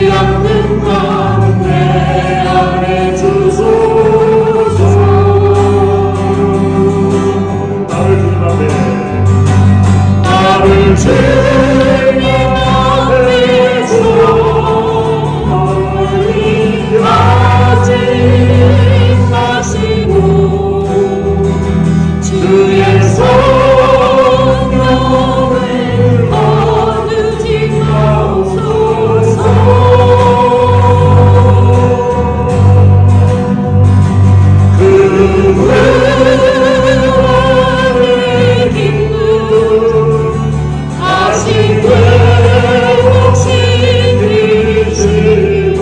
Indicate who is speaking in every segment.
Speaker 1: 않는 마음 내 안에 주소서. 나를 주님 앞에 주어 멀리 가지 마시고 주의 성령을 거두지 마소서. 그 구원의 기쁨 다시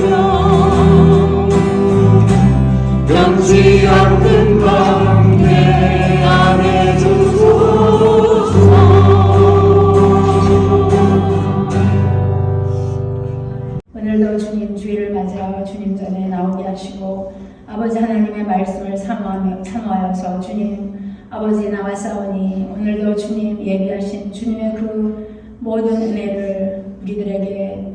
Speaker 1: 회복시키시며 변치 않는 마음 내 안에 주소서.
Speaker 2: 오늘도 주님 주일을 맞아 주님 전에 나오게 하시고 아버지 하나님의 말씀을 사모하여서 주님 아버지 나와싸우니 오늘도 주님 예비하신 주님의 그 모든 은혜를 우리들에게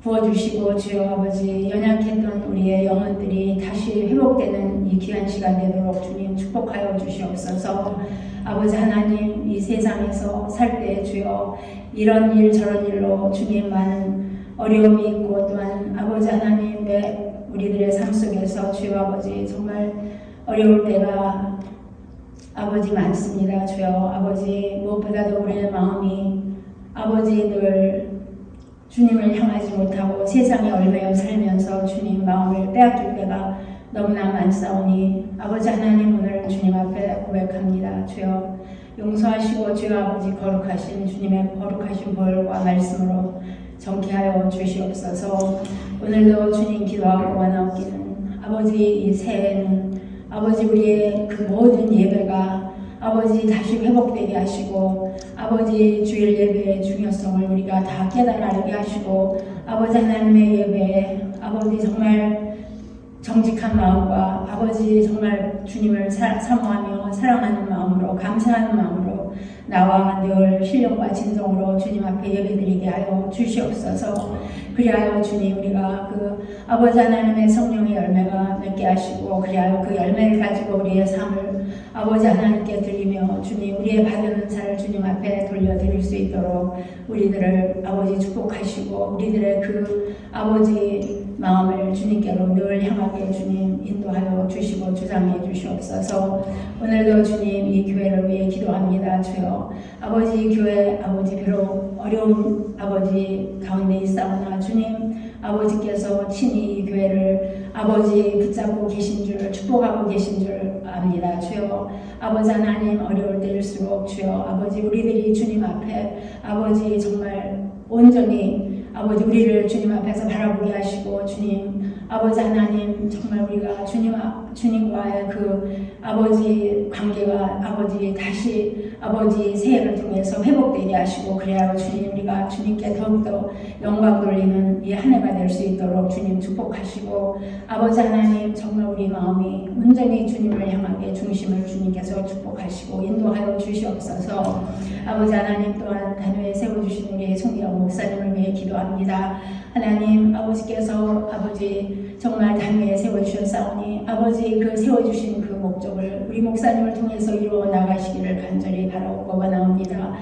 Speaker 2: 부어주시고 주여 아버지 연약했던 우리의 영혼들이 다시 회복되는 이 귀한 시간 되도록 주님 축복하여 주시옵소서. 아버지 하나님 이 세상에서 살 때 주여 이런 일 저런 일로 주님 많은 어려움이 있고 또한 아버지 하나님의 우리들의 삶 속에서 주여 아버지 정말 어려울 때가 아버지 많습니다. 주여 아버지 무엇보다도 우리의 마음이 아버지 늘 주님을 향하지 못하고 세상에 얽매여 살면서 주님 마음을 빼앗길 때가 너무나 많사오니 아버지 하나님 오늘 주님 앞에 고백합니다. 주여 용서하시고 주여 아버지 거룩하신 주님의 거룩하신 벌과 말씀으로 정케하여 주시옵소서. 오늘도 주님 기도하고 원하옵기는 아버지 이 새해에는 아버지 우리의 그 모든 예배가 아버지 다시 회복되게 하시고 아버지 주일 예배의 중요성을 우리가 다 깨달아 알게 하시고 아버지 하나님의 예배에 아버지 정말 정직한 마음과 아버지 정말 주님을 사모하며 사랑하는 마음으로 감사하는 마음으로 나와 늘 신령과 진정으로 주님 앞에 예배드리게 하여 주시옵소서. 그리하여 주님 우리가 그 아버지 하나님의 성령의 열매가 맺게 하시고 그리하여 그 열매를 가지고 우리의 삶을 아버지 하나님께 드리며 주님 우리의 받은 은사를 주님 앞에 돌려드릴 수 있도록 우리들을 아버지 축복하시고 우리들의 그 아버지 마음을 주님께로 늘 향하게 주님 인도하여 주시고 주장해 주시옵소서. 오늘도 주님 이 교회를 위해 기도합니다. 주여 아버지 교회 아버지 비록 어려운 아버지 가운데 있사오나 주님 아버지께서 친히 이 교회를 아버지 붙잡고 계신 줄 축복하고 계신 줄 압니다. 주여 아버지 하나님 어려울 때일수록 주여 아버지 우리들이 주님 앞에 아버지 정말 온전히 아버지 우리를 주님 앞에서 바라보게 하시고 주님 아버지 하나님 정말 우리가 주님과의 그 아버지 관계가 아버지 다시 아버지 새해를 통해서 회복되게 하시고 그래야 주님 우리가 주님께 더욱더 영광 돌리는 이 한 해가 될 수 있도록 주님 축복하시고 아버지 하나님 정말 우리 마음이 온전히 주님을 향하게 중심을 주님께서 축복하시고 인도하여 주시옵소서. 아버지 하나님 또한 단회에 세워주신 우리 송기영 목사님을 위해 기도합니다. 하나님 아버지께서 아버지 정말 단위에 세워주셨사오니 아버지 그 세워주신 그 목적을 우리 목사님을 통해서 이루어 나가시기를 간절히 바라고 원하옵니다.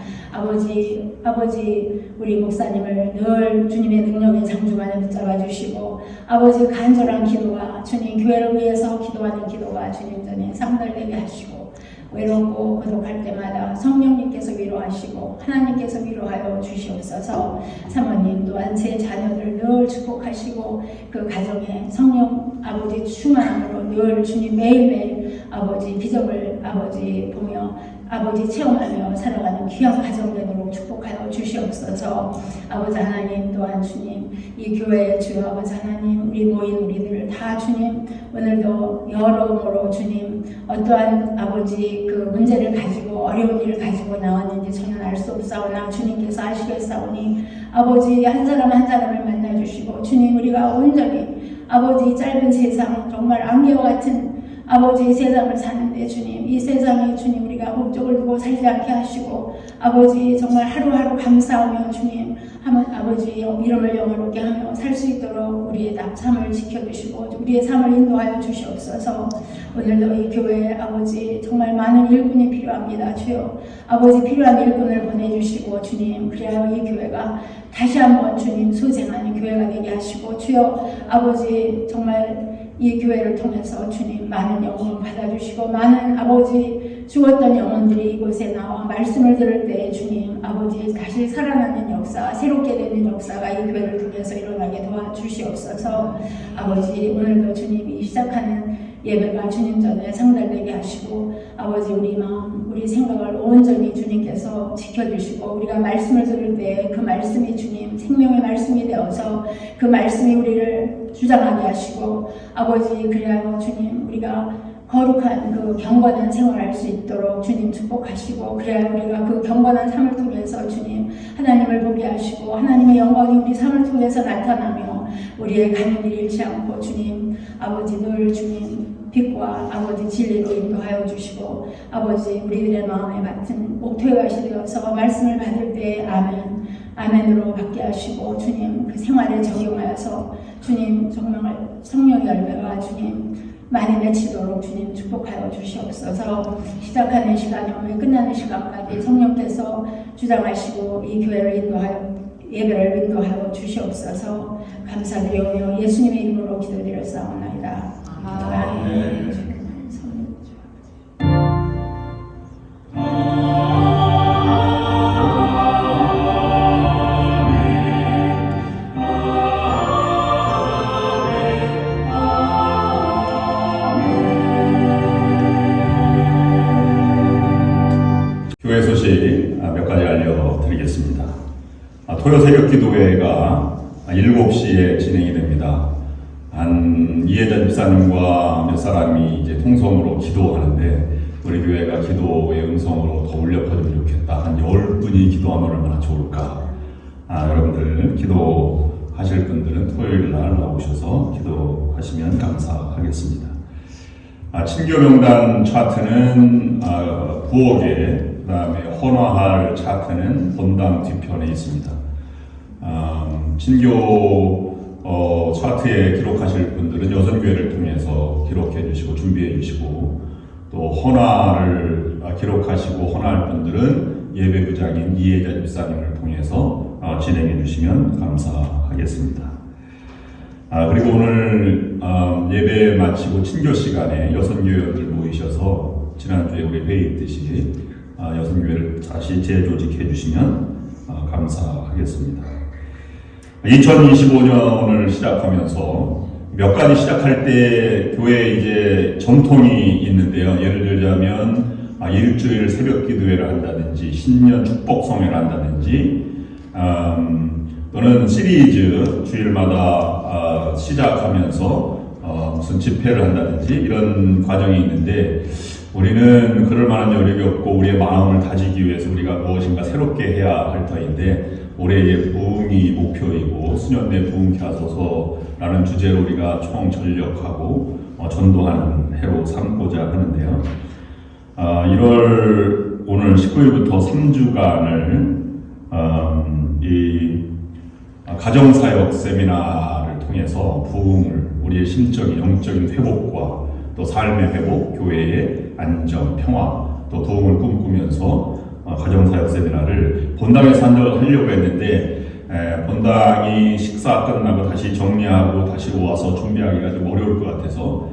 Speaker 2: 아버지 우리 목사님을 늘 주님의 능력의 장중안에 붙잡아 주시고 아버지 간절한 기도와 주님 교회를 위해서 기도하는 기도가 주님 전에 상달되게 하시고 외롭고 고독할 때마다 성령님께서 위로하시고 하나님께서 위로하여 주시옵소서. 사모님 또한 제 자녀들 늘 축복하시고 그 가정에 성령 아버지 충만함으로 늘 주님 매일매일 아버지 기적을 아버지 보며 아버지 체험하며 살아가는 귀한 가정 되도록 축복하여 주시옵소서. 아버지 하나님 또한 주님 이 교회의 주여 아버지 하나님 우리 모인 우리들 다 주님 오늘도 여러모로 주님 어떠한 아버지 그 문제를 가지고 어려운 일을 가지고 나왔는지 전혀 알 수 없사오나 주님께서 아시겠사오니 아버지 한 사람 한 사람을 만나주시고 주님 우리가 온전히 아버지 짧은 세상 정말 안개와 같은 아버지 이 세상을 사는데 주님 이 세상에 주님 우리가 목적을 두고 살지 않게 하시고 아버지 정말 하루하루 감사하며 주님 아버지 이름을 영화롭게 하며 살 수 있도록 우리의 삶을 지켜주시고 우리의 삶을 인도하여 주시옵소서. 오늘도 이 교회에 아버지 정말 많은 일꾼이 필요합니다. 주여 아버지 필요한 일꾼을 보내주시고 주님 그리하여 이 교회가 다시 한번 주님 소생하는 교회가 되게 하시고 주여 아버지 정말 이 교회를 통해서 주님 많은 영혼을 받아주시고 많은 아버지 죽었던 영혼들이 이곳에 나와 말씀을 들을 때 주님 아버지 다시 살아나는 역사 새롭게 되는 역사가 이 교회를 통해서 일어나게 도와주시옵소서. 아버지 오늘도 주님이 시작하는 예배가 주님 전에 상달되게 하시고 아버지 우리 마음 우리 생각을 온전히 주님께서 지켜주시고 우리가 말씀을 들을 때 그 말씀이 주님 생명의 말씀이 되어서 그 말씀이 우리를 주장하게 하시고 아버지 그리하여 주님 우리가 거룩한 그 경건한 생활을 할 수 있도록 주님 축복하시고 그래야 우리가 그 경건한 삶을 통해서 주님 하나님을 보게 하시고 하나님의 영광이 우리 삶을 통해서 나타나며 우리의 가는 길 잃지 않고 주님 아버지 늘 주님 빛과 아버지 진리로 인도하여 주시고 아버지 우리들의 마음에 맡은 옥토의밭이 되어서 말씀을 받을 때 아멘 아멘으로 받게 하시고 주님 그 생활에 적용하여서 주님 정말 성령의 열매가 주님 많이 맺히도록 주님 축복하여 주시옵소서. 시작하는 시간이 오늘 끝나는 시간까지 성령께서 주장하시고 이 교회를 인도하여 예배를 인도하여 주시옵소서. 감사드리오며 예수님의 이름으로 기도드렸사옵나이다. 아멘.
Speaker 3: 교회 소식 몇 가지 알려드리겠습니다. 토요 새벽 기도회가 7시에 진행이 됩니다. 한 이혜자 집사님과 몇 사람이 이제 통성으로 기도하는데 우리 교회가 기도의 음성으로 더 울려 퍼지면 좋겠다. 한 10분이 기도하면 얼마나 좋을까. 여러분들 기도하실 분들은 토요일 날 나오셔서 기도하시면 감사하겠습니다. 친교 명단 차트는 9억에 그 다음에 헌화할 차트는 본당 뒤편에 있습니다. 친교 차트에 기록하실 분들은 여선교회를 통해서 기록해 주시고 준비해 주시고 또 헌화를 기록하시고 헌화할 분들은 예배부장인 이혜자 집사님을 통해서 진행해 주시면 감사하겠습니다. 그리고 오늘 예배 마치고 친교 시간에 여선교회들 모이셔서 지난주에 우리 회의했듯이 여선교회를 다시 재조직해 주시면 감사하겠습니다. 2025년을 시작하면서 몇 가지 시작할 때 교회에 이제 전통이 있는데요. 예를 들자면 일주일 새벽 기도회를 한다든지 신년 축복성회를 한다든지 또는 시리즈 주일마다 시작하면서 무슨 집회를 한다든지 이런 과정이 있는데 우리는 그럴 만한 여력이 없고 우리의 마음을 다지기 위해서 우리가 무엇인가 새롭게 해야 할 터인데 올해의 부흥이 목표이고 수년내 부흥케 하소서라는 주제로 우리가 총전력하고 전도하는 해로 삼고자 하는데요. 1월 오늘 19일부터 3주간을 이 가정사역 세미나를 통해서 부흥을 우리의 심적인 영적인 회복과 또 삶의 회복, 교회의 안정, 평화, 또 부흥을 꿈꾸면서 가정사역 세미나를 본당에서 하려고 했는데 본당이 식사 끝나고 다시 정리하고 다시 와서 준비하기가 좀 어려울 것 같아서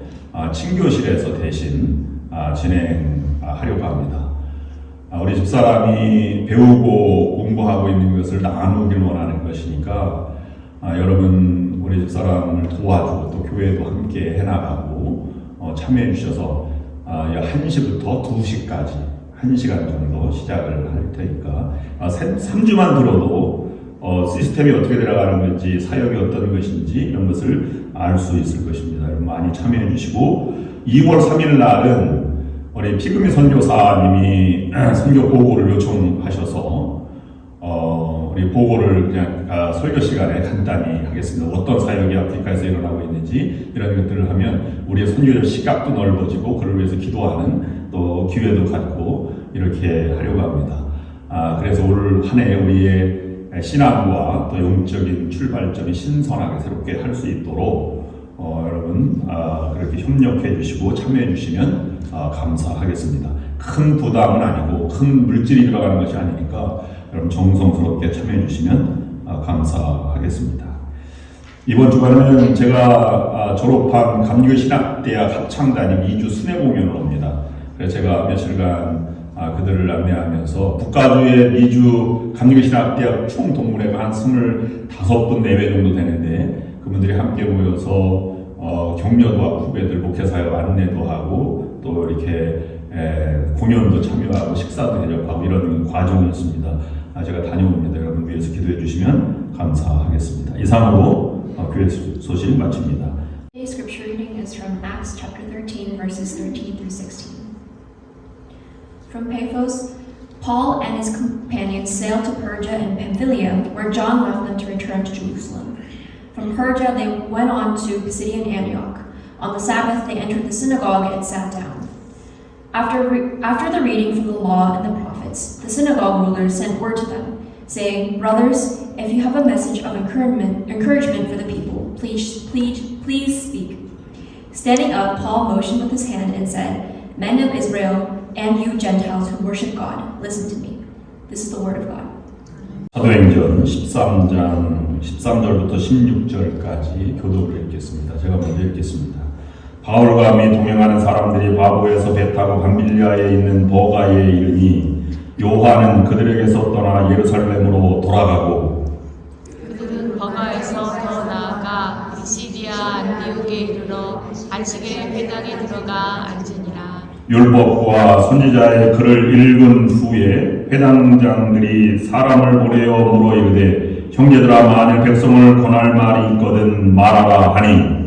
Speaker 3: 친교실에서 대신 진행하려고 합니다. 우리 집사람이 배우고 공부하고 있는 것을 나누길 원하는 것이니까 여러분 우리 집사람을 도와주고 또 교회도 함께 해나가고 참여해 주셔서 1시부터 2시까지 1시간 정도 시작을 할 테니까 3주만 들어도 시스템이 어떻게 들어가는 건지 사역이 어떤 것인지 이런 것을 알 수 있을 것입니다. 많이 참여해 주시고 2월 3일 날은 우리 피그미 선교사님이 선교 보고를 요청하셔서 우리 우리 보고를 그냥 설교 시간에 간단히 하겠습니다. 어떤 사역이 아프리카에서 일어나고 있는지 이런 것들을 하면 우리의 선교적 시각도 넓어지고 그를 위해서 기도하는 또 기회도 갖고 이렇게 하려고 합니다. 그래서 올 한 해 우리의 신앙과 또 영적인 출발점이 신선하게 새롭게 할 수 있도록 여러분 그렇게 협력해 주시고 참여해 주시면 감사하겠습니다. 큰 부담은 아니고 큰 물질이 들어가는 것이 아니니까 여러분 정성스럽게 참여해 주시면 감사하겠습니다. 이번 주간은 제가 졸업한 감리교신학대학 합창단이 2주 순회 공연을 옵니다. 그래서 제가 며칠간 그들을 안내하면서 북가주의 미주 감리교신학대학 총 동문회가 한 25분 내외 정도 되는데 그분들이 함께 모여서 격려도 하고 후배들 목회사역 안내도 하고 또 이렇게 공연도 참여하고 식사도 대접하고 이런 과정이었습니다. 제가 다녀옵니다. 여러분 위해서 기도해 주시면 감사하겠습니다. 이상으로 교회 소식 마칩니다.
Speaker 4: Today's scripture reading is from Acts chapter 13, verses 13 through 16. From Paphos, Paul and his companions sailed to Perga and Pamphylia, where John left them to return to Jerusalem. From Perga, they went on to Pisidian Antioch. On the Sabbath, they entered the synagogue and sat down. After the reading from the law and the prophets, the synagogue rulers sent word to them, saying, "Brothers, if you have a message of encouragement for the people, please speak." Standing up, Paul motioned with his hand and said, "Men of Israel, and you Gentiles who worship God, listen to me." This is the word of God.
Speaker 3: 사도행전 13장 13절부터 16절까지 교독을 읽겠습니다. 제가 먼저 읽겠습니다. 바울과 및 동행하는 사람들이 바보에서 배 타고 감빌리아에 있는 버가에 이르니 요한은 그들에게서 떠나 예루살렘으로 돌아가고
Speaker 5: 그들은 버가에서 더 나아가 비시디아 안디옥에 이르러 안식일 회당에 들어가 앉으니라.
Speaker 3: 율법과 선지자의 글을 읽은 후에 회당장들이 사람을 보내어 물어 이르되 형제들아 만일 백성을 권할 말이 있거든 말하라 하니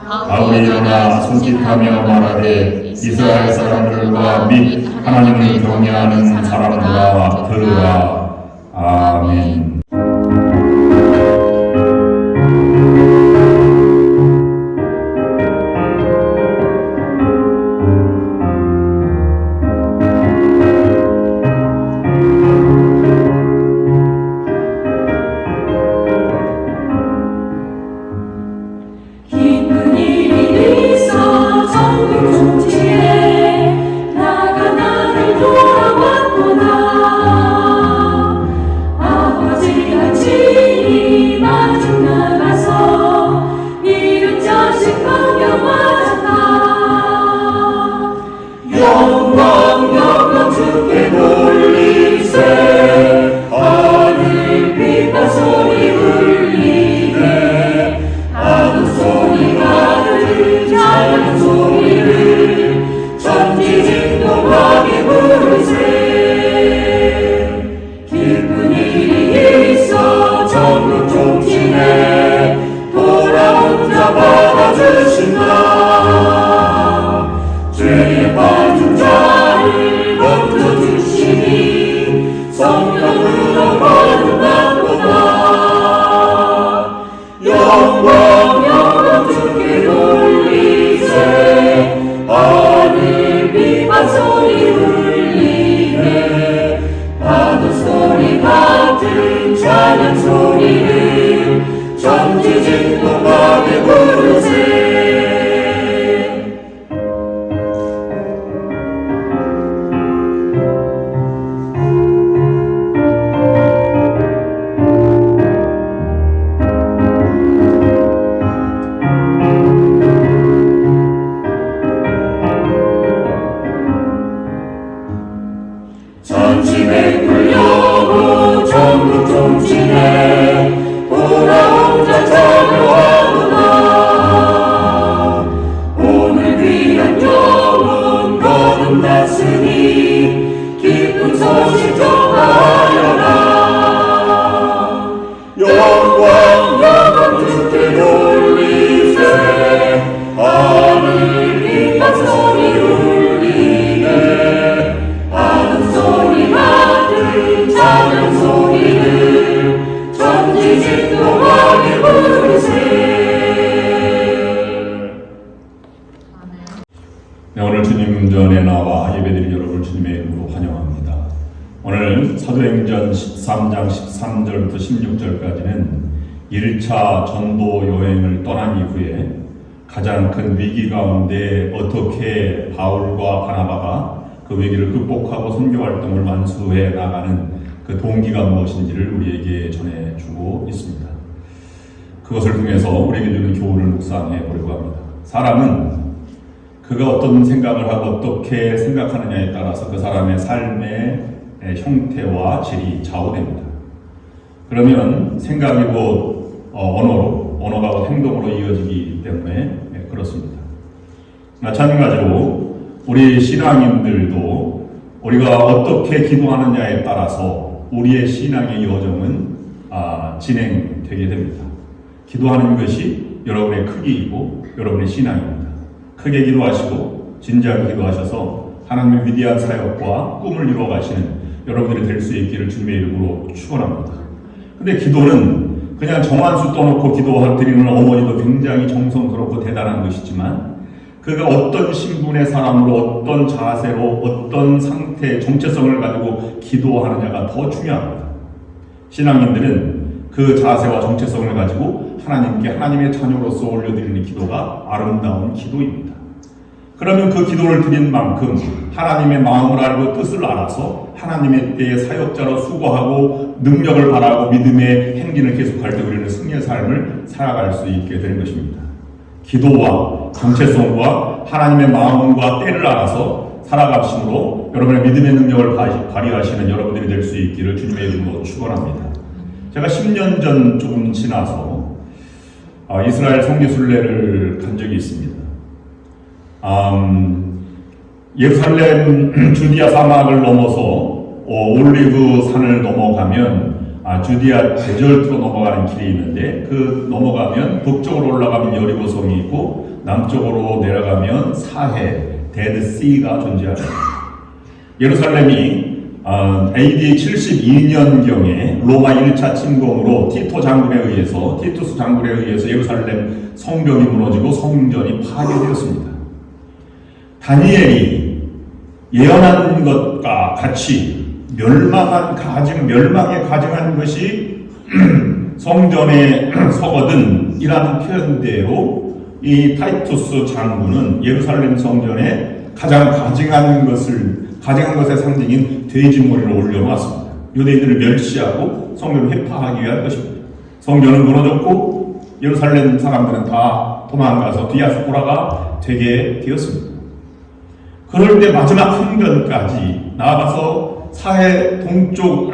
Speaker 3: 바울이 일어나 손짓하며 말하되 이스라엘 사람들과 및 하나님을 경외하는 사람들아 들으라. 아멘.
Speaker 1: 기쁜 일이 있어 전국 종지에 나가 나를 돌아왔구나. 아버지가 친히 마중 나가서 잃은 자식 방영 맞았다. 영광 주께 돌리세. 하늘 빛과 소리 울리네. 파도 소리가 들린 찬양 소리를 천지진동하게 부르세. 기쁜 일이 있어 전국 종치네. 돌아온 자 받아주신다. 죄에 빠진 자를 건져주시니 성령으로 거듭났구나. 영광 주께 돌리세. 하늘 빛과 소리 울리네. 파도 소리 같은 찬양 소리를 천지진동하게 부르세.
Speaker 3: 주님 전에 나와 예배드린 여러분을 주님의 이름으로 환영합니다. 오늘 사도행전 13장 13절부터 16절까지는 1차 전도 여행을 떠난 이후에 가장 큰 위기 가운데 어떻게 바울과 바나바가 그 위기를 극복하고 선교 활동을 완수해 나가는 그 동기가 무엇인지를 우리에게 전해주고 있습니다. 그것을 통해서 우리에게 주는 교훈을 묵상해 보려고 합니다. 사람은 그가 어떤 생각을 하고 어떻게 생각하느냐에 따라서 그 사람의 삶의 형태와 질이 좌우됩니다. 그러면 생각이 곧 언어로, 언어가 곧 행동으로 이어지기 때문에 그렇습니다. 마찬가지로 우리 신앙인들도 우리가 어떻게 기도하느냐에 따라서 우리의 신앙의 여정은 진행되게 됩니다. 기도하는 것이 여러분의 크기이고 여러분의 신앙입니다. 크게 기도하시고 진지하게 기도하셔서 하나님의 위대한 사역과 꿈을 이루어가시는 여러분들이 될 수 있기를 주님의 이름으로 축원합니다. 근데 기도는 그냥 정한수 떠놓고 기도드리는 어머니도 굉장히 정성스럽고 대단한 것이지만 그가 어떤 신분의 사람으로 어떤 자세로 어떤 상태의 정체성을 가지고 기도하느냐가 더 중요합니다. 신앙인들은 그 자세와 정체성을 가지고 하나님께 하나님의 자녀로서 올려드리는 기도가 아름다운 기도입니다. 그러면 그 기도를 드린 만큼 하나님의 마음을 알고 뜻을 알아서 하나님의 때에 사역자로 수고하고 능력을 바라고 믿음의 행진을 계속할 때 우리는 승리의 삶을 살아갈 수 있게 되는 것입니다. 기도와 정체성과 하나님의 마음과 때를 알아서 살아가심으로 여러분의 믿음의 능력을 발휘하시는 여러분들이 될 수 있기를 주님의 이름으로 축원합니다. 제가 10년 전 조금 지나서 이스라엘 성지순례를 간 적이 있습니다. 예루살렘 주디아 사막을 넘어서 올리브 산을 넘어가면 주디아 데절트로 넘어가는 길이 있는데 그 넘어가면 북쪽으로 올라가면 여리고성이 있고 남쪽으로 내려가면 사해 데드시가 존재합니다. 예루살렘이 AD 72년경에 로마 1차 침공으로 티투스 장군에 의해서 예루살렘 성벽이 무너지고 성전이 파괴되었습니다. 다니엘이 예언한 것과 같이 멸망에 가증한 것이 성전에 서거든이라는 표현대로 이 타이투스 장군은 예루살렘 성전에 가장 가증한 것의 상징인 돼지머리를 올려놓았습니다. 유대인들을 멸시하고 성전을 회파하기 위한 것입니다. 성전은 무너졌고 예루살렘 사람들은 다 도망가서 디아스포라가 되게 되었습니다. 그럴 때 마지막 흥전까지 나아가서 사해 동쪽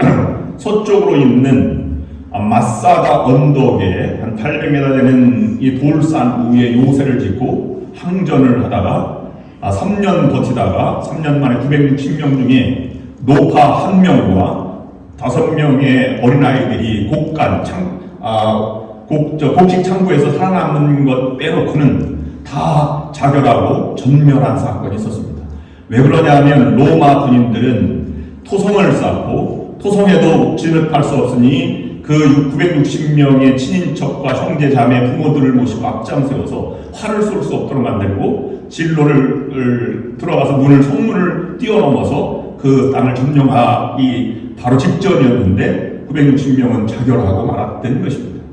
Speaker 3: 서쪽으로 있는 마사다 언덕에 한 800m 되는 이 돌산 위에 요새를 짓고 항전을 하다가 3년 버티다가 3년 만에 960명 중에 노파 1명과 5명의 어린아이들이 곡식 창고에서 살아남은 것 빼놓고는 다 자결하고 전멸한 사건이 있었습니다. 왜 그러냐면 로마 군인들은 토성을 쌓고 토성에도 진입할 수 없으니 그 960명의 친인척과 형제 자매 부모들을 모시고 앞장세워서 활을 쏠 수 없도록 만들고 진로를 들어가서 성문을 뛰어넘어서 그 땅을 점령하기 바로 직전이었는데 960명은 자결하고 말았던 것입니다.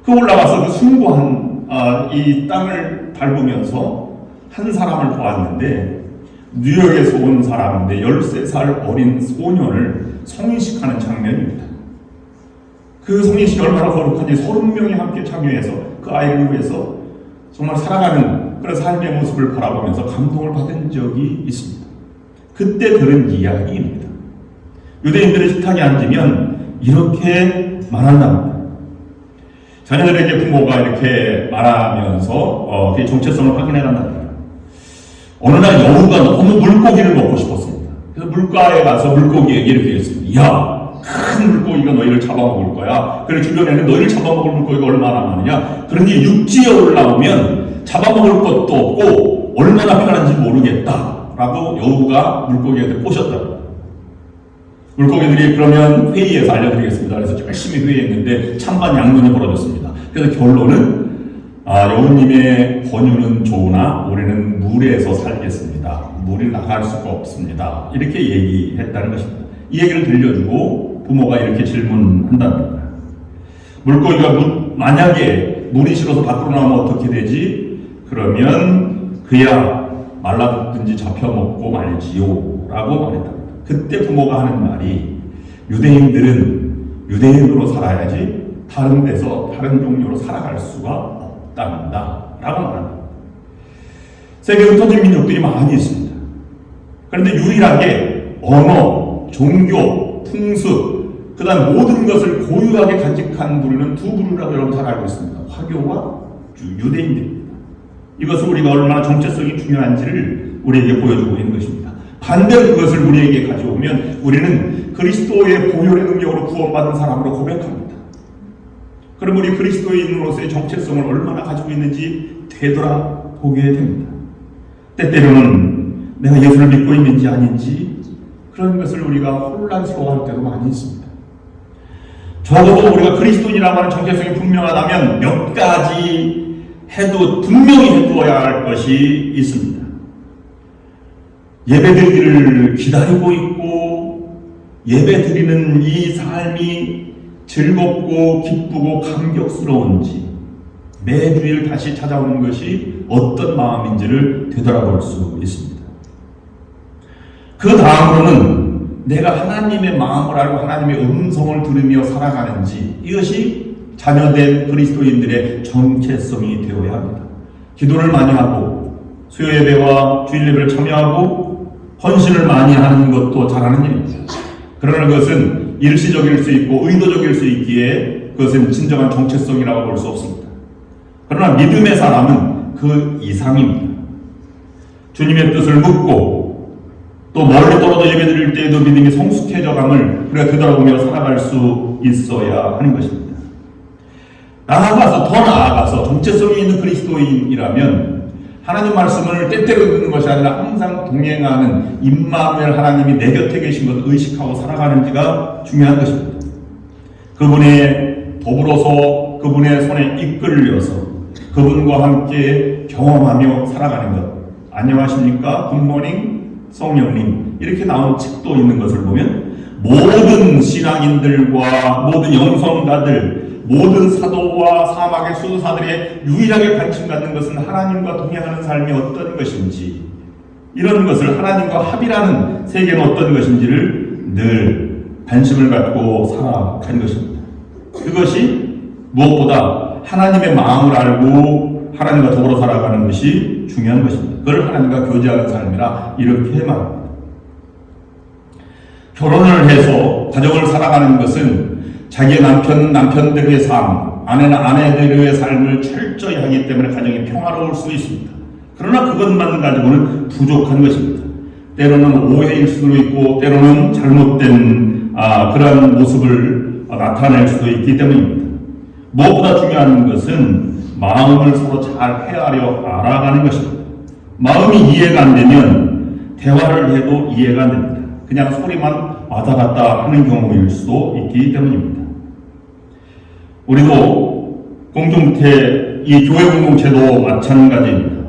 Speaker 3: 그 올라가서 그 숭고한 이 땅을 밟으면서 한 사람을 보았는데 뉴욕에서 온 사람인데 13살 어린 소년을 성인식하는 장면입니다. 그 성인식이 얼마나 거룩한지 30명이 함께 참여해서 그 아이를 위해서 정말 살아가는 그런 삶의 모습을 바라보면서 감동을 받은 적이 있습니다. 그때 들은 이야기입니다. 유대인들의 식탁에 앉으면 이렇게 말한답니다. 자녀들에게 부모가 이렇게 말하면서 그 정체성을 확인해 간답니다. 어느 날 여우가 너무 물고기를 먹고 싶었습니다. 그래서 물가에 가서 물고기에게 이렇게 했습니다. 야, 큰 물고기가 너희를 잡아먹을 거야. 그리고 주변에는 너희를 잡아먹을 물고기가 얼마나 많으냐. 그러니 육지에 올라오면 잡아먹을 것도 없고 얼마나 편한지 모르겠다 라고 여우가 물고기한테 꼬셨다. 물고기들이 그러면 회의에서 알려드리겠습니다. 그래서 열심히 회의했는데 찬반 양론이 벌어졌습니다. 그래서 결론은 여우님의 권유는 좋으나 우리는 무리에서 살겠습니다. 무리 나갈 수가 없습니다. 이렇게 얘기했다는 것입니다. 이 얘기를 들려주고 부모가 이렇게 질문한답니다. 물고기가 만약에 물이 싫어서 밖으로 나오면 어떻게 되지? 그러면 그야 말라듣든지 잡혀먹고 말지요 라고 말했답니다. 그때 부모가 하는 말이 유대인들은 유대인으로 살아야지 다른 데서 다른 종류로 살아갈 수가 없단다 라고 말합니다. 세계에 흩어진 민족들이 많이 있습니다. 그런데 유일하게 언어, 종교, 풍습, 그 다음 모든 것을 고유하게 간직한 부류는 두 부류라고 여러분 잘 알고 있습니다. 화교와 유대인들입니다. 이것은 우리가 얼마나 정체성이 중요한지를 우리에게 보여주고 있는 것입니다. 반대로 그것을 우리에게 가져오면 우리는 그리스도의 보혈의 능력으로 구원받은 사람으로 고백합니다. 그럼 우리 그리스도인으로서의 정체성을 얼마나 가지고 있는지 되돌아보게 됩니다. 때때로는 내가 예수를 믿고 있는지 아닌지 그런 것을 우리가 혼란스러워할 때도 많이 있습니다. 적어도 우리가 그리스도인이라고 하는 정체성이 분명하다면 몇 가지 해도 분명히 해두어야 할 것이 있습니다. 예배드리기를 기다리고 있고 예배드리는 이 삶이 즐겁고 기쁘고 감격스러운지 매주일 다시 찾아오는 것이 어떤 마음인지를 되돌아볼 수 있습니다. 그 다음으로는 내가 하나님의 마음을 알고 하나님의 음성을 들으며 살아가는지 이것이 자녀된 그리스도인들의 정체성이 되어야 합니다. 기도를 많이 하고 수요 예배와 주일 예배를 참여하고 헌신을 많이 하는 것도 잘하는 일입니다. 그러나 그것은 일시적일 수 있고 의도적일 수 있기에 그것은 진정한 정체성이라고 볼 수 없습니다. 그러나 믿음의 사람은 그 이상입니다. 주님의 뜻을 묻고 또 멀리 떨어져 예배드릴 때에도 믿음이 성숙해져감을 우리가 되돌아보며 살아갈 수 있어야 하는 것입니다. 나아가서 더 나아가서 정체성이 있는 그리스도인이라면 하나님 말씀을 때때로 듣는 것이 아니라 항상 동행하는 임마누엘 하나님이 내 곁에 계신 것을 의식하고 살아가는지가 중요한 것입니다. 그분의 더불어서 그분의 손에 이끌려서 그분과 함께 경험하며 살아가는 것. 안녕하십니까? 굿모닝 성령님 이렇게 나온 책도 있는 것을 보면 모든 신앙인들과 모든 영성가들 모든 사도와 사막의 수도사들의 유일하게 관심 갖는 것은 하나님과 동행하는 삶이 어떤 것인지 이런 것을 하나님과 합의라는 세계는 어떤 것인지를 늘 관심을 갖고 살아간 것입니다. 그것이 무엇보다 하나님의 마음을 알고 하나님과 더불어 살아가는 것이 중요한 것입니다. 그걸 하나님과 교제하는 삶이라 이렇게 말합니다. 결혼을 해서 가정을 살아가는 것은 자기의 남편들의 삶, 아내는 아내들의 삶을 철저히 하기 때문에 가정이 평화로울 수 있습니다. 그러나 그것만 가지고는 부족한 것입니다. 때로는 오해일 수도 있고 때로는 잘못된 그러한 모습을 나타낼 수도 있기 때문입니다. 무엇보다 중요한 것은 마음을 서로 잘 헤아려 알아가는 것입니다. 마음이 이해가 안 되면 대화를 해도 이해가 안 됩니다. 그냥 소리만 왔다 갔다 하는 경우일 수도 있기 때문입니다. 우리도 공동체, 이 교회 공동체도 마찬가지입니다.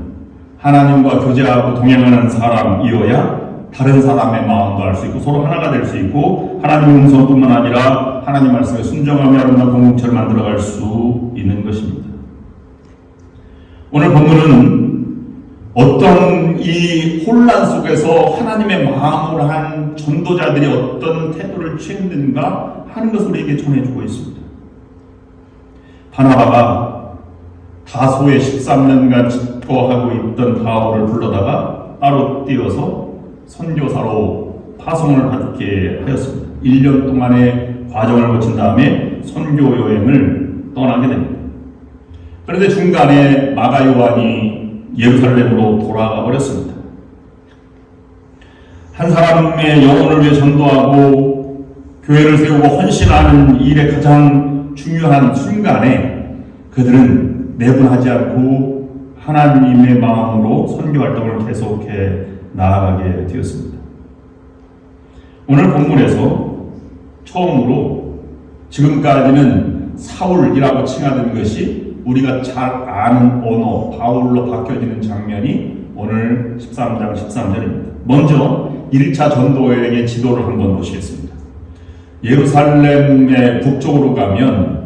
Speaker 3: 하나님과 교제하고 동행하는 사람이어야 다른 사람의 마음도 알 수 있고 서로 하나가 될 수 있고 하나님의 음성뿐만 아니라 하나님 말씀에 순종하며 아름다운 공동체를 만들어갈 수 있는 것입니다. 오늘 본문은 어떤 이 혼란 속에서 하나님의 마음으로 한 전도자들이 어떤 태도를 취했는가 하는 것을 우리에게 전해주고 있습니다. 바나바가 다소에 13년간 집거하고 있던 바울을 불러다가 따로 띄어서 선교사로 파송을 받게 하였습니다. 1년 동안의 과정을 거친 다음에 선교 여행을 떠나게 됩니다. 그런데 중간에 마가 요한이 예루살렘으로 돌아가 버렸습니다. 한 사람의 영혼을 위해 전도하고 교회를 세우고 헌신하는 일의 가장 중요한 순간에 그들은 내분하지 않고 하나님의 마음으로 선교 활동을 계속해 나아가게 되었습니다. 오늘 본문에서 처음으로 지금까지는 사울이라고 칭하던 것이 우리가 잘 아는 언어 바울로 바뀌어지는 장면이 오늘 13장 13절입니다. 먼저 1차 전도여행의 지도를 한번 보시겠습니다. 예루살렘의 북쪽으로 가면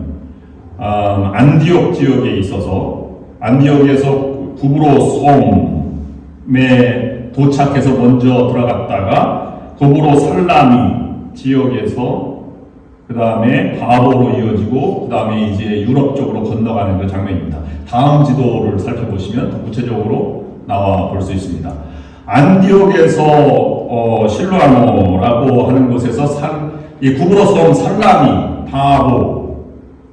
Speaker 3: 안디옥 지역에 있어서 안디옥에서 구브로 섬에 도착해서 먼저 들어갔다가 구브로 살라미 지역에서 그 다음에 바보로 이어지고 그 다음에 이제 유럽 쪽으로 건너가는 그 장면입니다. 다음 지도를 살펴보시면 더 구체적으로 나와 볼 수 있습니다. 안디옥에서 실루아노라고 하는 곳에서 이 구브로 섬 살라미, 바보,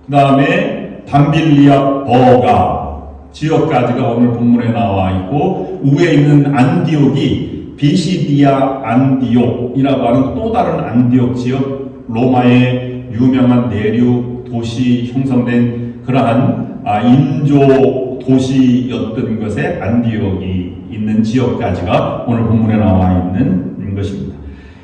Speaker 3: 그 다음에 담빌리아 버가 지역까지가 오늘 본문에 나와 있고 위에 있는 안디옥이 비시디아 안디옥이라고 하는 또 다른 안디옥 지역, 로마의 유명한 내륙 도시 형성된 그러한 인조 도시였던 것에 안디옥이 있는 지역까지가 오늘 본문에 나와 있는 것입니다.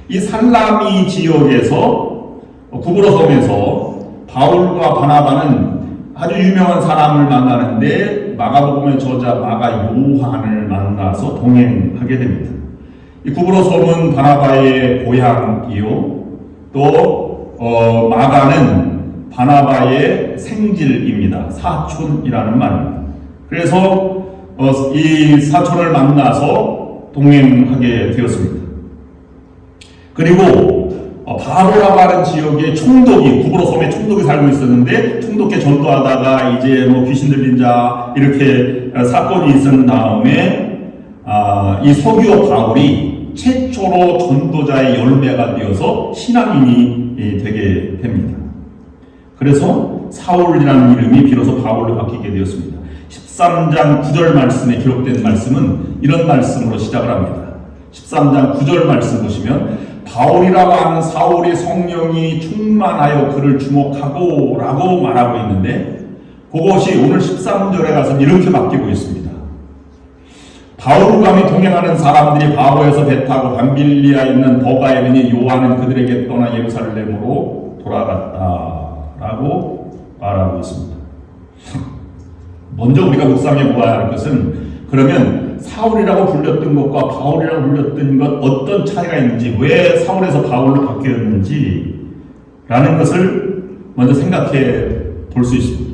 Speaker 3: 이 살라미 지역에서 구브로 섬에서 바울과 바나바는 아주 유명한 사람을 만나는데 마가복음의 저자 마가 요한을 만나서 동행하게 됩니다. 이 구브로 섬은 바나바의 고향이요, 또 마가는 바나바의 생질입니다. 사촌이라는 말입니다. 그래서 이 사촌을 만나서 동행하게 되었습니다. 그리고 바로라고 하는 지역에 총독이, 구브로 섬에 총독이 살고 있었는데 총독께 전도하다가 이제 뭐 귀신 들린 자 이렇게 사건이 있은 다음에 이 서기오 바울이 최초로 전도자의 열매가 되어서 신앙인이 되게 됩니다. 그래서 사울이라는 이름이 비로소 바울로 바뀌게 되었습니다. 13장 9절 말씀에 기록된 말씀은 이런 말씀으로 시작을 합니다. 13장 9절 말씀 보시면 바울이라고 하는 사울이 성령이 충만하여 그를 주목하고 라고 말하고 있는데 그것이 오늘 13절에 가서 이렇게 바뀌고 있습니다. 바울과 함께 동행하는 사람들이 바보에서 배 타고 밤빌리아에 있는 버가에 이르니 요한은 그들에게 떠나 예루살렘으로 돌아갔다라고 말하고 있습니다. 먼저 우리가 묵상해 보아야 할 것은 그러면 사울이라고 불렸던 것과 바울이라고 불렸던 것 어떤 차이가 있는지, 왜 사울에서 바울로 바뀌었는지 라는 것을 먼저 생각해 볼 수 있습니다.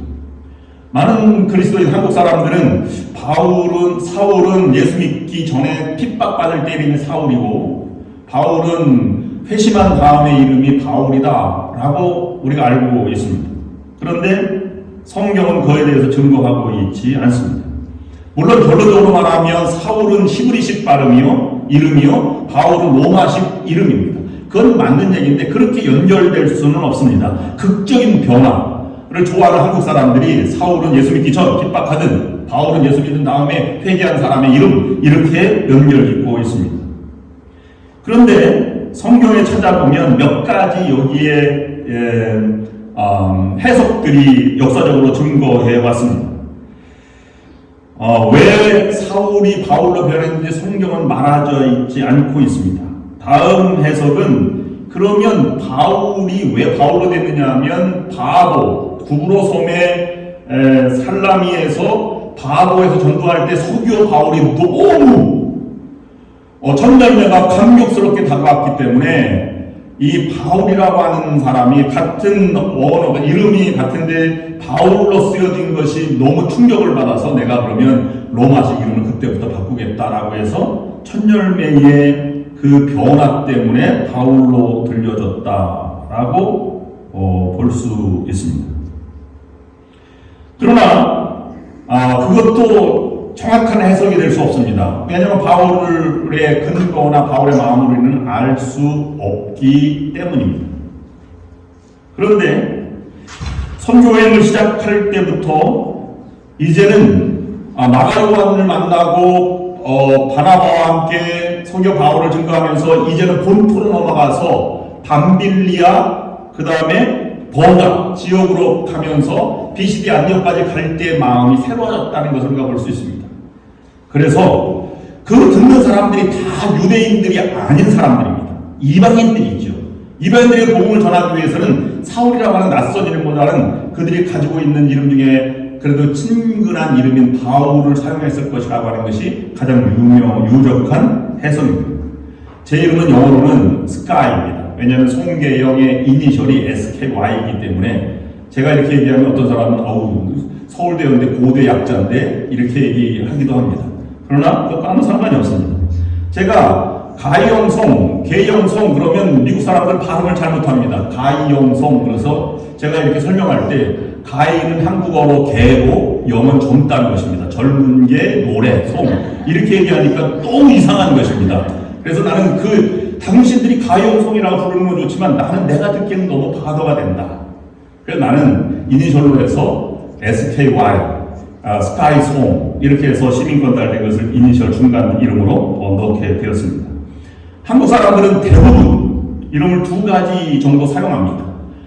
Speaker 3: 많은 그리스도인 한국 사람들은 사울은 예수 믿기 전에 핍박받을 때 이름이 사울이고 바울은 회심한 다음에 이름이 바울이다 라고 우리가 알고 있습니다. 그런데 성경은 그에 대해서 증거하고 있지 않습니다. 물론 결론적으로 말하면 사울은 히브리식 발음이요, 이름이요, 바울은 로마식 이름입니다. 그건 맞는 얘기인데 그렇게 연결될 수는 없습니다. 극적인 변화를 좋아하는 한국 사람들이 사울은 예수 믿기 전 핍박하든 바울은 예수 믿은 다음에 회개한 사람의 이름 이렇게 연결짓고 있습니다. 그런데 성경에 찾아보면 몇 가지 여기에 해석들이 역사적으로 증거해 왔습니다. 왜 사울이 바울로 변했는지 성경은 말하져 있지 않고 있습니다. 다음 해석은 그러면 바울이 왜 바울로 됐느냐 하면 구브로 섬의 살라미에서 바보에서 전도할 때 서기오 바울이 너무 천년내가 감격스럽게 다가왔기 때문에 이 바울이라고 하는 사람이 같은 언어가 이름이 같은데 바울로 쓰여진 것이 너무 충격을 받아서 내가 그러면 로마식 이름을 그때부터 바꾸겠다라고 해서 천열매의 그 변화 때문에 바울로 들려졌다라고 볼 수 있습니다. 그러나 그것도 정확한 해석이 될 수 없습니다. 왜냐하면 바울의 근거나 바울의 마음을 우리는 알 수 없기 때문입니다. 그런데 선교여행을 시작할 때부터 이제는 마가 요한을 만나고 바나바와 함께 선교 바울을 증거하면서 이제는 본토로 넘어가서 밤빌리아 그 다음에 버가 지역으로 가면서 비시디 안디옥까지 갈 때 마음이 새로워졌다는 것을 우리가 볼 수 있습니다. 그래서 그 듣는 사람들이 다 유대인들이 아닌 사람들입니다. 이방인들이죠. 이방인들의 복음을 전하기 위해서는 사울이라고 하는 낯선 이름보다는 그들이 가지고 있는 이름 중에 그래도 친근한 이름인 바울을 사용했을 것이라고 하는 것이 가장 유력한 해석입니다. 제 이름은 영어로는 스카이입니다. 왜냐하면 송계영의 이니셜이 SKY이기 때문에 제가 이렇게 얘기하면 어떤 사람은 서울대였는데 고대 약자인데 이렇게 얘기하기도 합니다. 그러나 그것과 아무 상관이 없습니다. 제가 가이영성, 개영성 그러면 미국 사람들 발음을 잘못합니다. 가이영성 그래서 제가 이렇게 설명할 때 가이는 한국어로 개고 영은 젊다는 것입니다. 젊은 게 노래, 송 이렇게 얘기하니까 너무 이상한 것입니다. 그래서 나는 당신들이 가이영성이라고 부르는 건 좋지만 나는 내가 듣기에는 너무 바더가 된다. 그래서 나는 이니셜로 해서 SKY, 스카이송 이렇게 해서 시민권 달된 것을 이니셜 중간 이름으로 넣게 되었습니다. 한국 사람들은 대부분 이름을 두 가지 정도 사용합니다.